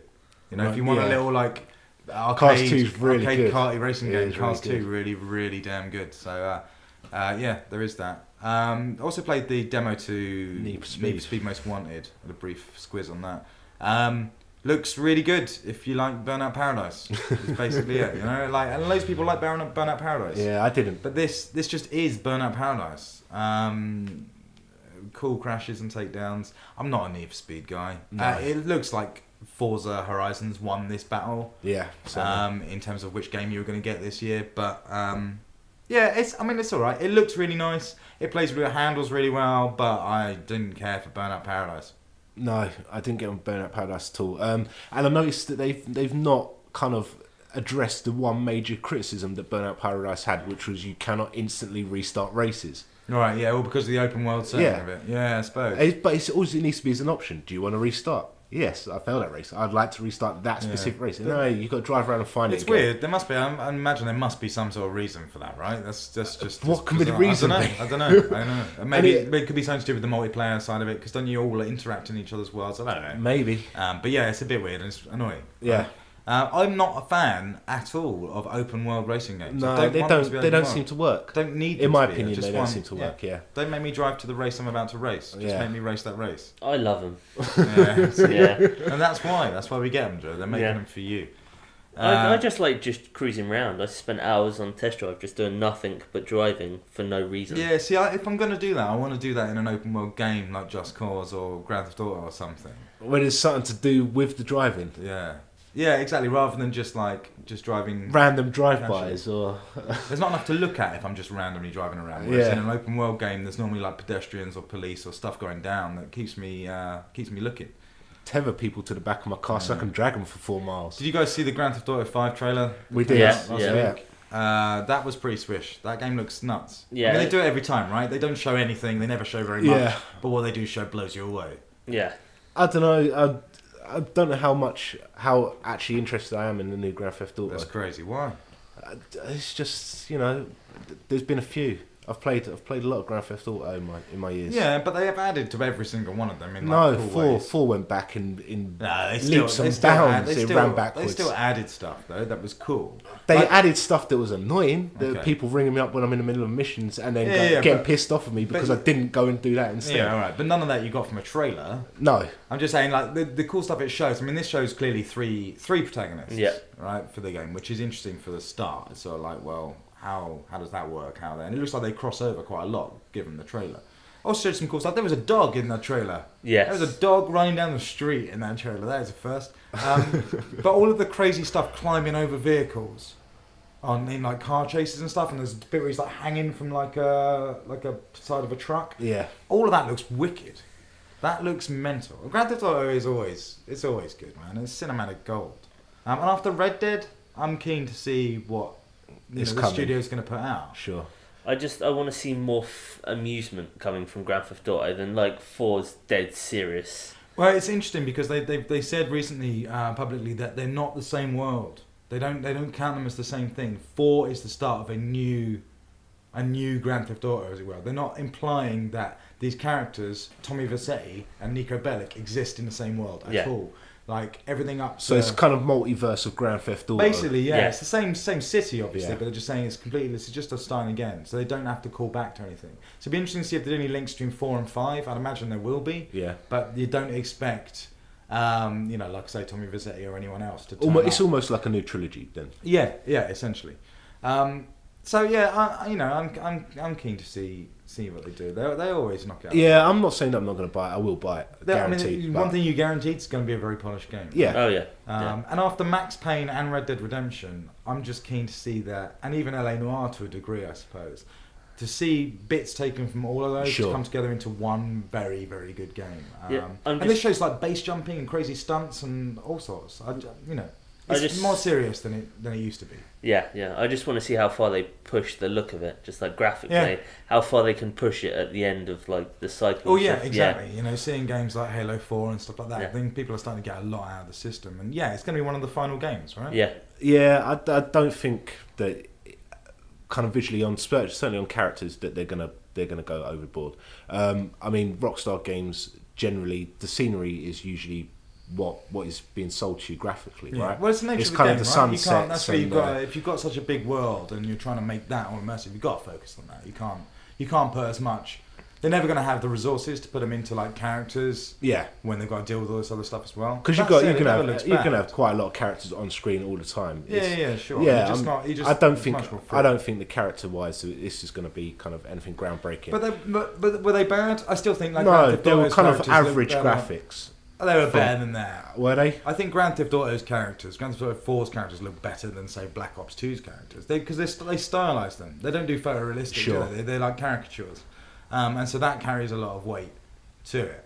If you want a little like arcade karty racing game, Cars 2 really, really damn good. So there is that. I also played the demo to Need for Speed Most Wanted. Had a brief squiz on that. Looks really good if you like Burnout Paradise. It's basically it, and loads of people like Burnout Paradise. Yeah, I didn't. But this just is Burnout Paradise. Cool crashes and takedowns. I'm not a Need for Speed guy. No. It looks like Forza Horizons won this battle. Yeah. In terms of which game you were going to get this year, but it's all right. It looks really nice. It handles really well, but I didn't care for Burnout Paradise. No, I didn't get on Burnout Paradise at all. And I noticed that they've not kind of addressed the one major criticism that Burnout Paradise had, which was you cannot instantly restart races. Right, yeah, well, because of the open world setting of it. Yeah, I suppose. But all it needs to be is an option. Do you want to restart? Yes, I failed that race. I'd like to restart that specific race. No, you've got to drive around and find it. It's weird. There must be. I imagine there must be some sort of reason for that, right? That's just. What can be the reason? I don't know. Maybe it could be something to do with the multiplayer side of it, because don't you all interact in each other's worlds? I don't know. Maybe. But yeah, it's a bit weird and it's annoying. Yeah. I'm not a fan at all of open world racing games. No, they don't seem to work. Don't need. In my opinion, they don't seem to work. Yeah. Don't make me drive to the race I'm about to race. Just make me race that race. I love them. Yeah. And that's why we get them, Joe. They're making them for you. I just like cruising around. I spent hours on test drive just doing nothing but driving for no reason. Yeah, see, if I'm going to do that, I want to do that in an open world game like Just Cause or Grand Theft Auto or something. When it's something to do with the driving. Yeah. Yeah, exactly. Rather than just driving random drive-bys, or there's not enough to look at if I'm just randomly driving around. Whereas in an open world game, there's normally like pedestrians or police or stuff going down that keeps me looking. Tether people to the back of my car so I can drag them for 4 miles. Did you guys see the Grand Theft Auto 5 trailer? We did. Last week. That was pretty swish. That game looks nuts. Yeah. I mean, they do it every time, right? They don't show anything. They never show very much. Yeah. But what they do show blows you away. Yeah. I don't know. I don't know how actually interested I am in the new Grand Theft Auto. That's crazy. Why? It's just, there's been a few. I've played a lot of Grand Theft Auto in my years. Yeah, but they have added to every single one of them in four went back in leaps and bounds. It ran backwards. They still added stuff though that was cool. They added stuff that was annoying. People ringing me up when I'm in the middle of missions and then getting pissed off at me because I didn't go and do that instead. Yeah, all right. But none of that you got from a trailer. No. I'm just saying, like the cool stuff it shows. I mean, this shows clearly three protagonists. Yeah. Right, for the game, which is interesting for the start. It's sort of like, well, how does that work? And it looks like they cross over quite a lot given the trailer. Also showed some cool stuff. There was a dog in that trailer. Yes. There was a dog running down the street in that trailer. That is a first. But all of the crazy stuff, climbing over vehicles, in like car chases and stuff, and there's a bit where he's like hanging from like a side of a truck. Yeah. All of that looks wicked. That looks mental. Grand Theft Auto is always good, man. It's cinematic gold. And after Red Dead, I'm keen to see what the studio's going to put out. Sure. I want to see more amusement coming from Grand Theft Auto than like 4's dead serious. Well, it's interesting because they said recently publicly that they're not the same world. They don't count them as the same thing. 4 is the start of a new Grand Theft Auto, as it were. They're not implying that these characters, Tommy Vercetti and Nico Bellic, exist in the same world at all. Like everything up. So it's kind of multiverse of Grand Theft Auto. Basically, yeah. It's the same city, obviously, but they're just saying this is just a starting again, so they don't have to call back to anything. So it'd be interesting to see if there's any links between 4 and 5. I'd imagine there will be. Yeah. But you don't expect, like I say, Tommy Vercetti or anyone else to. It's almost like a new trilogy then. Yeah, essentially. So yeah, I'm keen to see what they do. They always knock it out. Yeah, I'm not saying that I'm not going to buy it. I will buy it. Guaranteed. One thing you guaranteed is going to be a very polished game. Yeah. Oh yeah. And after Max Payne and Red Dead Redemption, I'm just keen to see that, and even LA Noire to a degree, I suppose, to see bits taken from all of those to come together into one very, very good game. And this shows like base jumping and crazy stunts and all sorts. It's more serious than it used to be. Yeah. I just want to see how far they push the look of it, just like graphically, how far they can push it at the end of like the cycle. Oh yeah, exactly. Yeah. Seeing games like Halo 4 and stuff like that, I think people are starting to get a lot out of the system, and it's going to be one of the final games, right? Yeah. I don't think that kind of visually certainly on characters that they're gonna go overboard. I mean, Rockstar games generally, the scenery is usually what is being sold to you graphically, right? Well, it's the nature it's of the kind game, of the right? sunsets. That's where you've got. If you've got such a big world and you're trying to make that all immersive, you've got to focus on that. You can't put as much. They're never going to have the resources to put them into like characters. Yeah. When they've got to deal with all this other stuff as well. Because you're going to have quite a lot of characters on screen all the time. Sure. Yeah. I don't think the character wise this is going to be kind of anything groundbreaking. But were they bad? I still think like no, they were kind of average graphics. They were better than that. Were they? I think Grand Theft Auto's characters, Grand Theft Auto 4's characters look better than, say, Black Ops 2's characters. Because they stylize them. They don't do photorealistic, do they? They're like caricatures. And so that carries a lot of weight to it.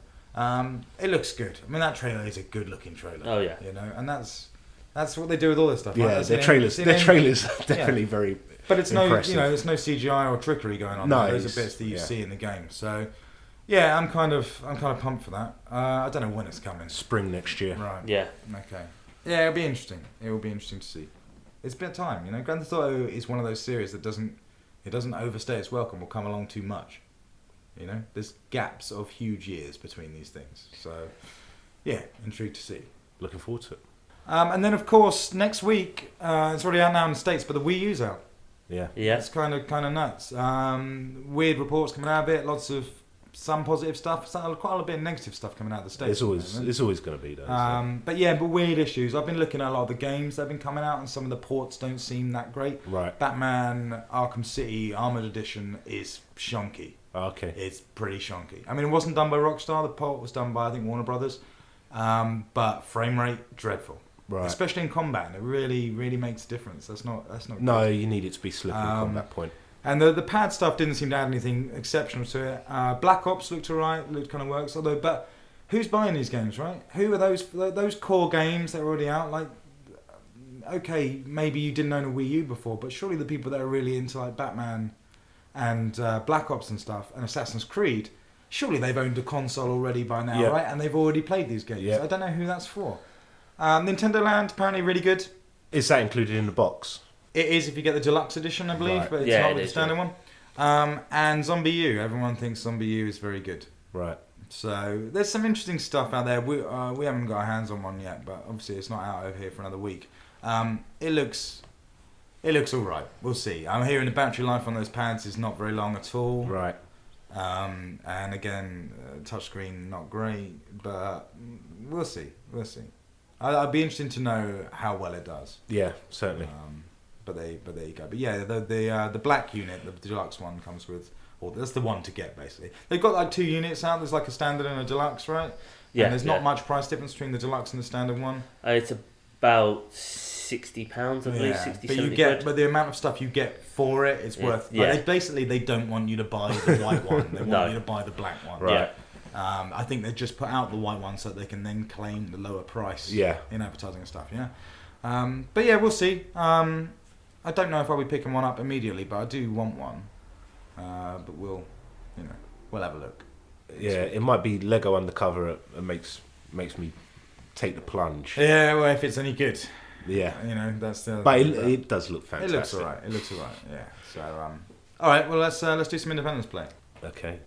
It looks good. I mean, that trailer is a good-looking trailer. Oh, yeah. And that's what they do with all this stuff. Yeah, right? their trailers definitely very But it's impressive. There's no CGI or trickery going on. No, those are bits that you see in the game. So... yeah, I'm kind of pumped for that. I don't know when it's coming. Spring next year. Right. Yeah. Okay. Yeah, it'll be interesting. It will be interesting to see. It's been time, Grand Theft Auto is one of those series that doesn't overstay its welcome or come along too much. There's gaps of huge years between these things. So, yeah, intrigued to see. Looking forward to it. And then of course next week it's already out now in the States, but the Wii U's out. Yeah. It's kind of nuts. Weird reports coming out of it. Lots of some positive stuff, quite a lot of negative stuff coming out of the States. It's always going to be though. But weird issues. I've been looking at a lot of the games that have been coming out, and some of the ports don't seem that great. Right. Batman Arkham City Armored Edition is shonky. Okay. It's pretty shonky. I mean, it wasn't done by Rockstar. The port was done by, I think, Warner Brothers. But frame rate, dreadful. Right. Especially in combat, it really, really makes a difference. That's not. No, good. You need it to be slick in combat point. And the pad stuff didn't seem to add anything exceptional to it. Black Ops looked alright, kind of works. But who's buying these games, right? Who are those core games that are already out? Like, okay, maybe you didn't own a Wii U before, but surely the people that are really into like Batman and Black Ops and stuff and Assassin's Creed, surely they've owned a console already by now, right? And they've already played these games. Yep. I don't know who that's for. Nintendo Land apparently really good. Is that included in the box? It is if you get the deluxe edition, I believe, but it's not with the standard one. And Zombie U. Everyone thinks Zombie U is very good. Right. So there's some interesting stuff out there. We haven't got our hands on one yet, but obviously it's not out over here for another week. It looks all right. We'll see. I'm hearing the battery life on those pads is not very long at all. Right. And again, touchscreen not great, but we'll see. I'd be interested to know how well it does. Yeah, certainly. But there you go. But yeah, the black unit, the deluxe one, comes with. Or that's the one to get, basically. They've got like 2 units out. There's like a standard and a deluxe, right? Yeah. And there's not much price difference between the deluxe and the standard one. It's about £60, I believe, 60, but 70 quid. But the amount of stuff you get for it is worth. Yeah. Like, they don't want you to buy the white one. They want you to buy the black one. Right. Yeah. I think they just put out the white one so they can then claim the lower price. Yeah. In advertising and stuff. Yeah. But yeah, we'll see. I don't know if I'll be picking one up immediately, but I do want one. But we'll have a look. Yeah, it might be Lego undercover. It makes me take the plunge. Yeah, well, if it's any good. Yeah, that's the. But it does look fantastic. It looks alright. Yeah. So, all right. Well, let's do some Independence play. Okay.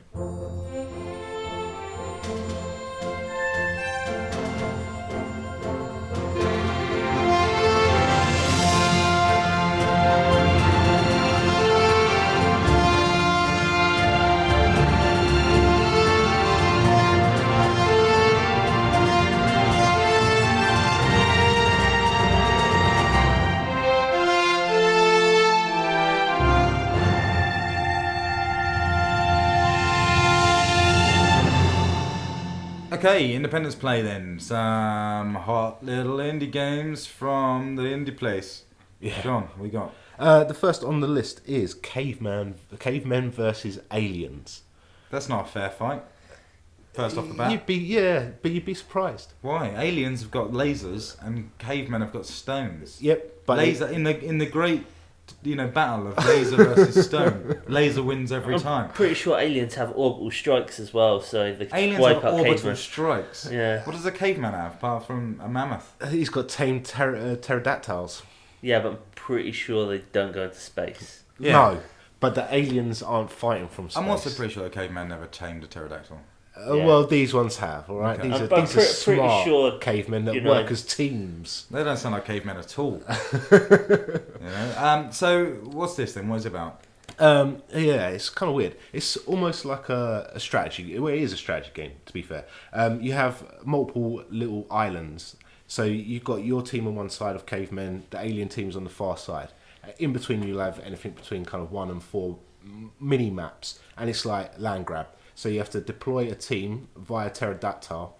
Okay, Independence play then. Some hot little indie games from the indie place. Yeah. John, what we got? The first on the list is Cavemen Vs Aliens. That's not a fair fight. First off the bat. You'd be surprised. Why? Aliens have got lasers and cavemen have got stones. Yep, but laser in the great battle of laser versus stone. Laser wins every time. I'm pretty sure aliens have orbital strikes as well, so they aliens wipe have out orbital cavemen. strikes. Yeah. What does a caveman have apart from a mammoth? He's got tamed pterodactyls. Yeah, but I'm pretty sure they don't go into space. Yeah. No, but the aliens aren't fighting from space. I'm also pretty sure a caveman never tamed a pterodactyl. Yeah. Well, these ones have, all right? Okay. These I'm are smart sure, cavemen that work as teams. They don't sound like cavemen at all. So what's this then? What is it about? Yeah, it's kind of weird. It's almost like a strategy. Well, it is a strategy game, to be fair. You have multiple little islands. So you've got your team on one side of cavemen, the alien team's on the far side. In between, you'll have anything between kind of 1 and 4 mini maps, and it's like land grab. So you have to deploy a team via pterodactyl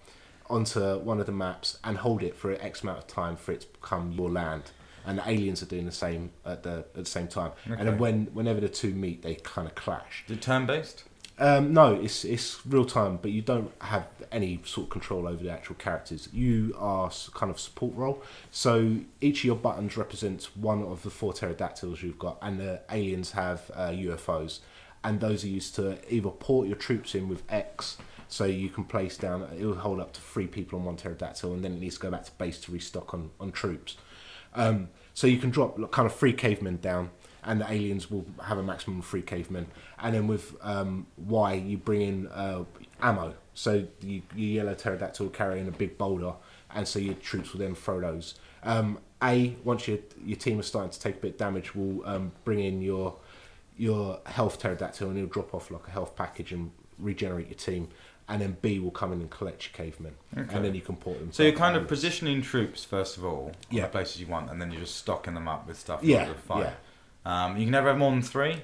onto one of the maps and hold it for X amount of time for it to become your land. And the aliens are doing the same at the same time. Okay. And then whenever the two meet, they kind of clash. Is it turn-based? No, it's real time, but you don't have any sort of control over the actual characters. You are kind of support role. So each of your buttons represents one of the 4 pterodactyls you've got, and the aliens have UFOs. And those are used to either port your troops in with X, so you can place down, it will hold up to 3 people on one pterodactyl, and then it needs to go back to base to restock on troops. So you can drop kind of 3 cavemen down, and the aliens will have a maximum of 3 cavemen. And then with Y, you bring in ammo. So your yellow pterodactyl will carry in a big boulder, and so your troops will then throw those. Once your team is starting to take a bit of damage, will bring in your health pterodactyl, and he'll drop off like a health package and regenerate your team. And then B will come in and collect your cavemen, and then you can port them. So you're kind of positioning troops first of all, in the places you want, and then you're just stocking them up with stuff for the fight. Yeah. You can never have more than 3.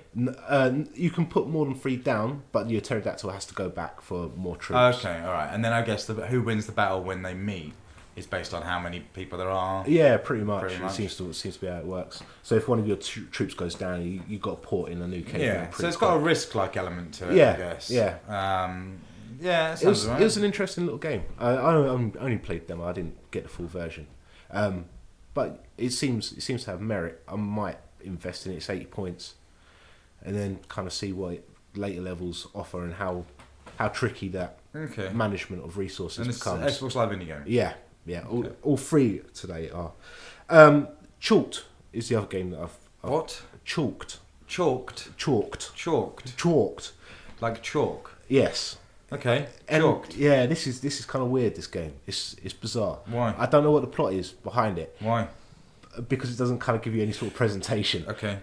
You can put more than 3 down, but your pterodactyl has to go back for more troops. Okay, all right. And then I guess who wins the battle when they meet is based on how many people there are. Yeah, pretty much. It seems to be how it works. So if one of your troops goes down, you've got to port in a new caveman. Yeah, so it's got a risk-like element to it, I guess. Yeah. Yeah, it was an interesting little game. I only played them. I didn't get the full version, but it seems to have merit. I might invest in it. It's 80 points, and then kind of see what later levels offer and how tricky that management of resources becomes. It's Xbox Live indie game. Yeah. All 3 today are. Chalt is the other game that I've What? Chalked. Chalked. Chalked. Chalked. Chalked. Like chalk. Yes. Okay. And Chalked. yeah, this is kind of weird. This game. It's bizarre. Why? I don't know what the plot is behind it. Why? Because it doesn't kind of give you any sort of presentation. Okay.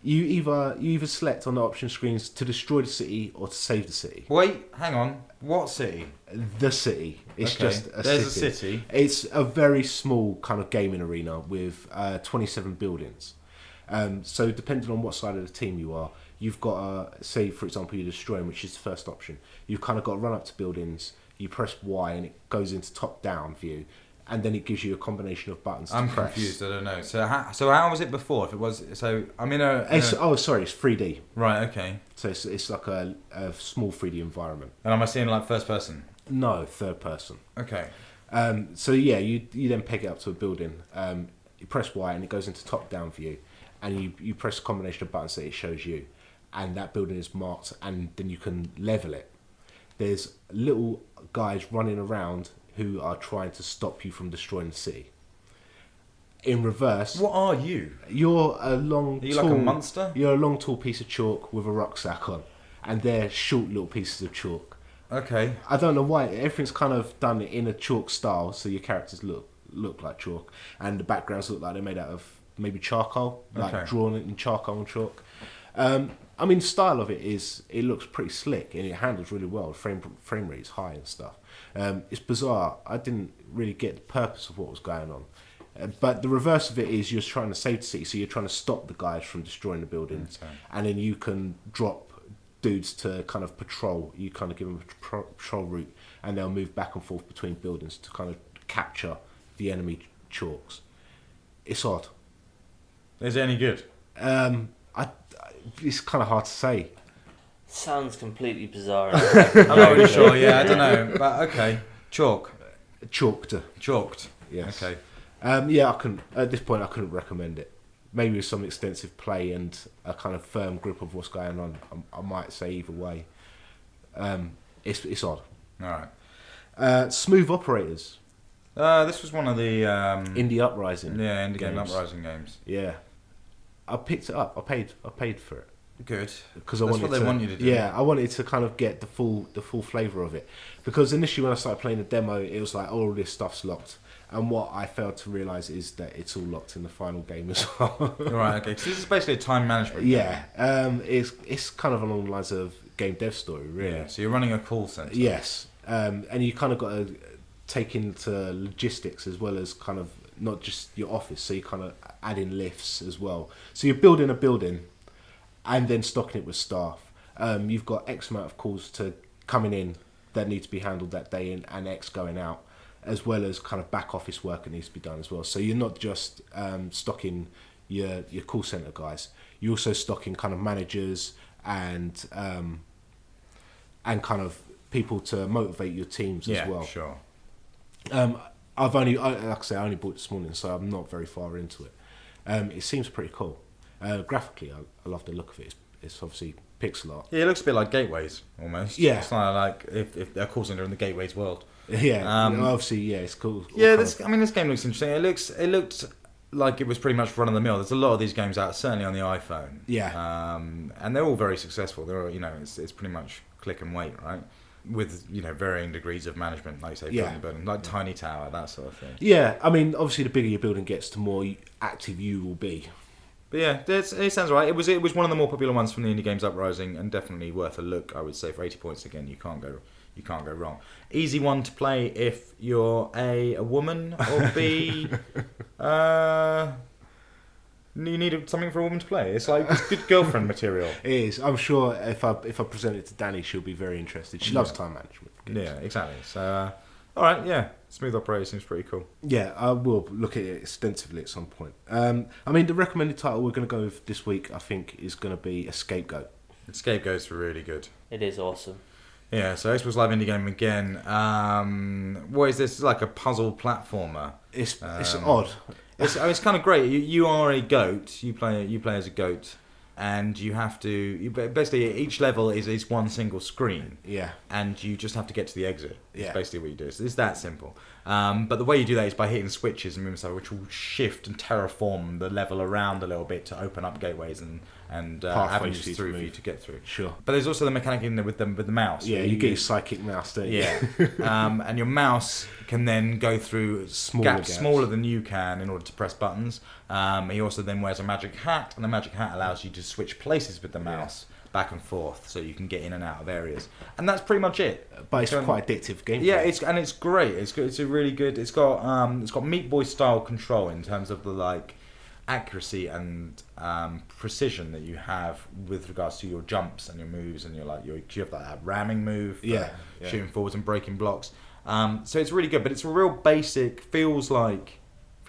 You either select on the option screens to destroy the city or to save the city. Wait, hang on. What city? The city. It's Okay. just a There's city. a city. It's a very small kind of gaming arena with 27 buildings. So depending on what side of the team you are, you've got say for example you're destroying, which is the first option. You've kind of got to run up to buildings. You press Y and it goes into top-down view, and then it gives you a combination of buttons. I'm to press. confused. I don't know. So how was it before? If it was I'm in a. It's 3D. Right. Okay. So it's like a small 3D environment. And am I seeing like first person? No, third person. Okay. So yeah, you then peg it up to a building. You press Y and it goes into top-down view, and you press a combination of buttons that it shows you, and that building is marked, and then you can level it. There's little guys running around who are trying to stop you from destroying the city. In reverse, What are you? you're a long, Are you tall, like a monster? You're a long, tall piece of chalk with a rucksack on, and they're short little pieces of chalk. Okay. I don't know why everything's kind of done in a chalk style, so your characters look like chalk, and the backgrounds look like they're made out of maybe charcoal, like Okay. drawn in charcoal and chalk. I mean, the style of it looks pretty slick and it handles really well. Frame rate is high and stuff. It's bizarre. I didn't really get the purpose of what was going on. But the reverse of it is you're trying to save the city, so you're trying to stop the guys from destroying the buildings, Okay. and then you can drop dudes to kind of patrol. You kind of give them a patrol route, and they'll move back and forth between buildings to kind of capture the enemy chalks. It's odd. Is it any good? It's kind of hard to say. Sounds completely bizarre. I'm not really sure. Yeah, I don't know. But okay. Chalked. Chalked. Yes. Okay. Yeah, I couldn't. At this point, I couldn't recommend it. Maybe with some extensive play and a kind of firm grip of what's going on, I might say either way. It's odd. All right. Smooth Operators. This was one of the Indie Uprising. Yeah, Indie Game games. Uprising games. Yeah, I picked it up. I paid for it Good. because That's what they want you to do. Yeah, I wanted to kind of get the full flavour of it, because initially when I started playing the demo, it was like all this stuff's locked. And what I failed to realise is that it's all locked in the final game as well. Right, okay. So this is basically a time management game. Yeah, it's kind of along the lines of game dev story, really. Yeah, so you're running a call centre. Yes, and you kind of got to take into logistics as well as kind of not just your office, so you kind of add in lifts as well. So you're building a building and then stocking it with staff. You've got X amount of calls coming in that need to be handled that day and X going out, as well as kind of back office work that needs to be done as well. So you're not just stocking your call centre guys. You're also stocking kind of managers and kind of people to motivate your teams as well. Yeah, sure. I've only, like I say, I only bought it this morning, so I'm not very far into it. It seems pretty cool. Graphically, I love the look of it. It's obviously pixel art. Yeah, it looks a bit like Gateways, almost. Yeah. It's like if they're call centre in the Gateways world. Yeah, obviously, yeah, it's cool. Yeah, this game looks interesting. It looked like it was pretty much run of the mill. There's a lot of these games out, certainly on the iPhone. Yeah. And they're all very successful. They're it's pretty much click and wait, right? With varying degrees of management, like say building a building, like Tiny Tower, that sort of thing. Yeah, I mean, obviously, the bigger your building gets, the more active you will be. But yeah, it sounds right. It was one of the more popular ones from the Indie Games Uprising, and definitely worth a look. I would say for 80 points again, you can't go wrong. Easy one to play if you're a woman, or B, you need something for a woman to play. It's like it's good girlfriend material. It is. I'm sure if I present it to Danny, she'll be very interested. She loves time management games. Yeah, exactly. So, all right, yeah, Smooth Operator seems pretty cool. Yeah, I will look at it extensively at some point. I mean, the recommended title we're going to go with this week, I think, is going to be Scapegoat. Scapegoat's really good. It is awesome. Yeah, so Xbox Live Indie Game again. What is this? It's like a puzzle platformer. It's odd. It's kind of great. You are a goat. You play as a goat, and you have to basically each level is one single screen. Yeah. And you just have to get to the exit. It's Yeah. basically what you do. So it's that simple. But the way you do that is by hitting switches and moving stuff, which will shift and terraform the level around a little bit to open up gateways and avenues through for you to get through. Sure. But there's also the mechanic in there with the mouse. Yeah, you get your psychic mouse, don't you? Yeah. And your mouse can then go through gaps smaller than you can in order to press buttons. He also then wears a magic hat, and the magic hat allows you to switch places with the mouse back and forth, so you can get in and out of areas. And that's pretty much it. But it's quite addictive gameplay. Yeah, it's great. It's good. It's a really good. It's got Meat Boy style control in terms of the like accuracy and precision that you have with regards to your jumps and your moves and you have that ramming move, shooting forwards and breaking blocks. So it's really good, but it's a real basic. Feels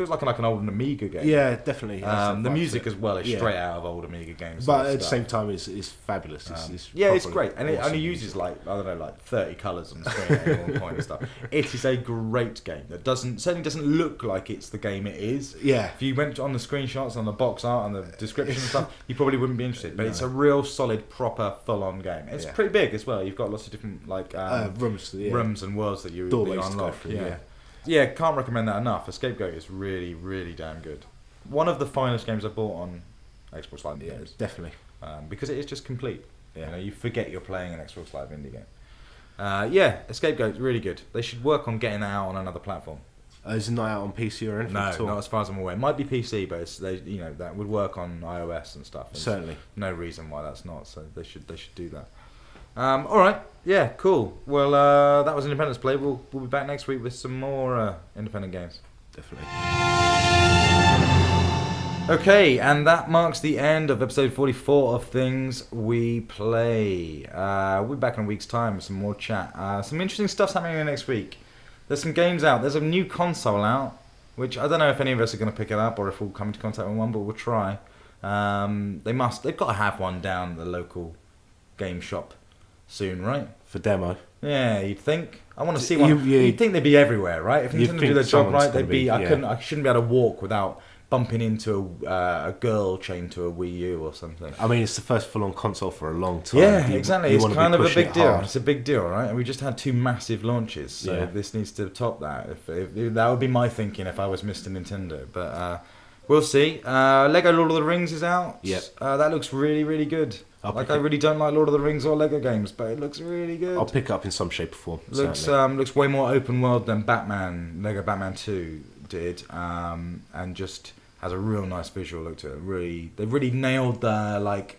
like an old Amiga game. Yeah, definitely. The music as well is straight out of old Amiga games. But at the same time, it's fabulous. It's great, and it awesome only uses like 30 colours on the screen at one point and stuff. It is a great game that certainly doesn't look like it's the game it is. Yeah. If you went on the screenshots, on the box art, and the description and stuff, you probably wouldn't be interested. But it's a real solid, proper, full-on game. It's pretty big as well. You've got lots of different rooms and worlds that you unlock. Yeah, can't recommend that enough. Escapegoat is really, really damn good. One of the finest games I've bought on Xbox Live Indie games. Definitely. Because it is just complete. Yeah. You forget you're playing an Xbox Live Indie game. Escapegoat's really good. They should work on getting that out on another platform. Is it not out on PC or anything at all? No, not as far as I'm aware. It might be PC, but that would work on iOS and stuff. Certainly. No reason why that's not, so they should do that. Alright, yeah, cool. Well, that was Independence Play. We'll be back next week with some more independent games. Definitely. Okay, and that marks the end of episode 44 of Things We Play. We'll be back in a week's time with some more chat. Some interesting stuff's happening next week. There's some games out. There's a new console out, which I don't know if any of us are going to pick it up or if we'll come into contact with one, but we'll try. They've got to have one down at the local game shop soon, right? For demo. Yeah, you'd think. I want to see one. You'd think they'd be everywhere, right? If Nintendo do their job right, they'd be. I shouldn't be able to walk without bumping into a girl chained to a Wii U or something. I mean, it's the first full-on console for a long time. Yeah, exactly. It's kind of a big deal. It's a big deal, right? And we just had 2 massive launches, so this needs to top that. If that would be my thinking if I was Mr. Nintendo, but we'll see. Lego Lord of the Rings is out. Yep. That looks really, really good. I really don't like Lord of the Rings or Lego games, but it looks really good. I'll pick it up in some shape or form. Looks way more open world than Lego Batman 2 did, and just has a real nice visual look to it. They've really nailed the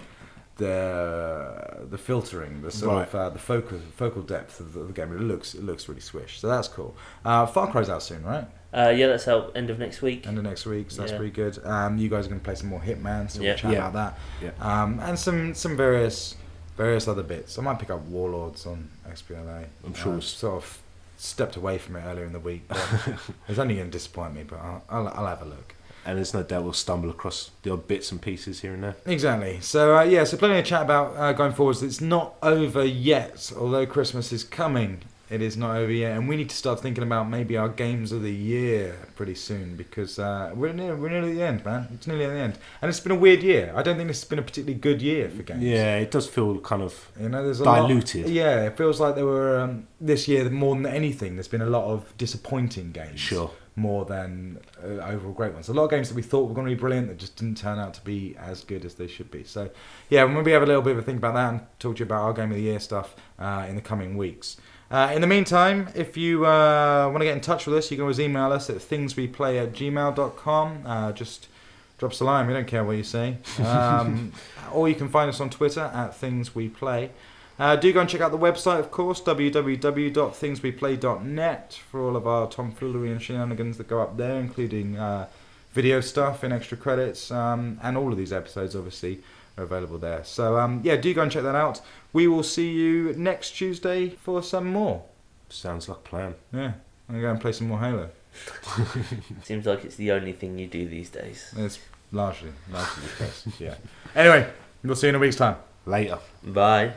filtering, the sort of the focal depth of the game. It looks really swish, so that's cool. Far Cry's out soon, right? That's out end of next week. So that's pretty good. You guys are going to play some more Hitman, so we'll chat about that. Yeah. And some various other bits. I might pick up Warlords on XBLA. I'm sure. Sort of stepped away from it earlier in the week. It's only going to disappoint me, but I'll have a look. And there's no doubt we'll stumble across the odd bits and pieces here and there. Exactly. So, so plenty of chat about going forwards. It's not over yet, although Christmas is coming. It is not over yet, and we need to start thinking about maybe our games of the year pretty soon, because we're nearly at the end, man. It's nearly at the end, and it's been a weird year. I don't think this has been a particularly good year for games. Yeah, it does feel kind of there's diluted. Yeah, it feels like there were this year more than anything. There's been a lot of disappointing games. Sure. More than overall great ones. A lot of games that we thought were going to be brilliant that just didn't turn out to be as good as they should be. So, we'll maybe have a little bit of a think about that and talk to you about our game of the year stuff in the coming weeks. In the meantime, if you want to get in touch with us, you can always email us at thingsweplay@gmail.com. Just drop us a line. We don't care what you say. Or you can find us on Twitter at thingsweplay. Do go and check out the website, of course, www.thingsweplay.net, for all of our tomfoolery and shenanigans that go up there, including video stuff and extra credits, and all of these episodes, obviously, are available there. So, do go and check that out. We will see you next Tuesday for some more. Sounds like a plan. Yeah, I'm going to go and play some more Halo. Seems like it's the only thing you do these days. It's largely the case, yeah. Anyway, we'll see you in a week's time. Later. Bye.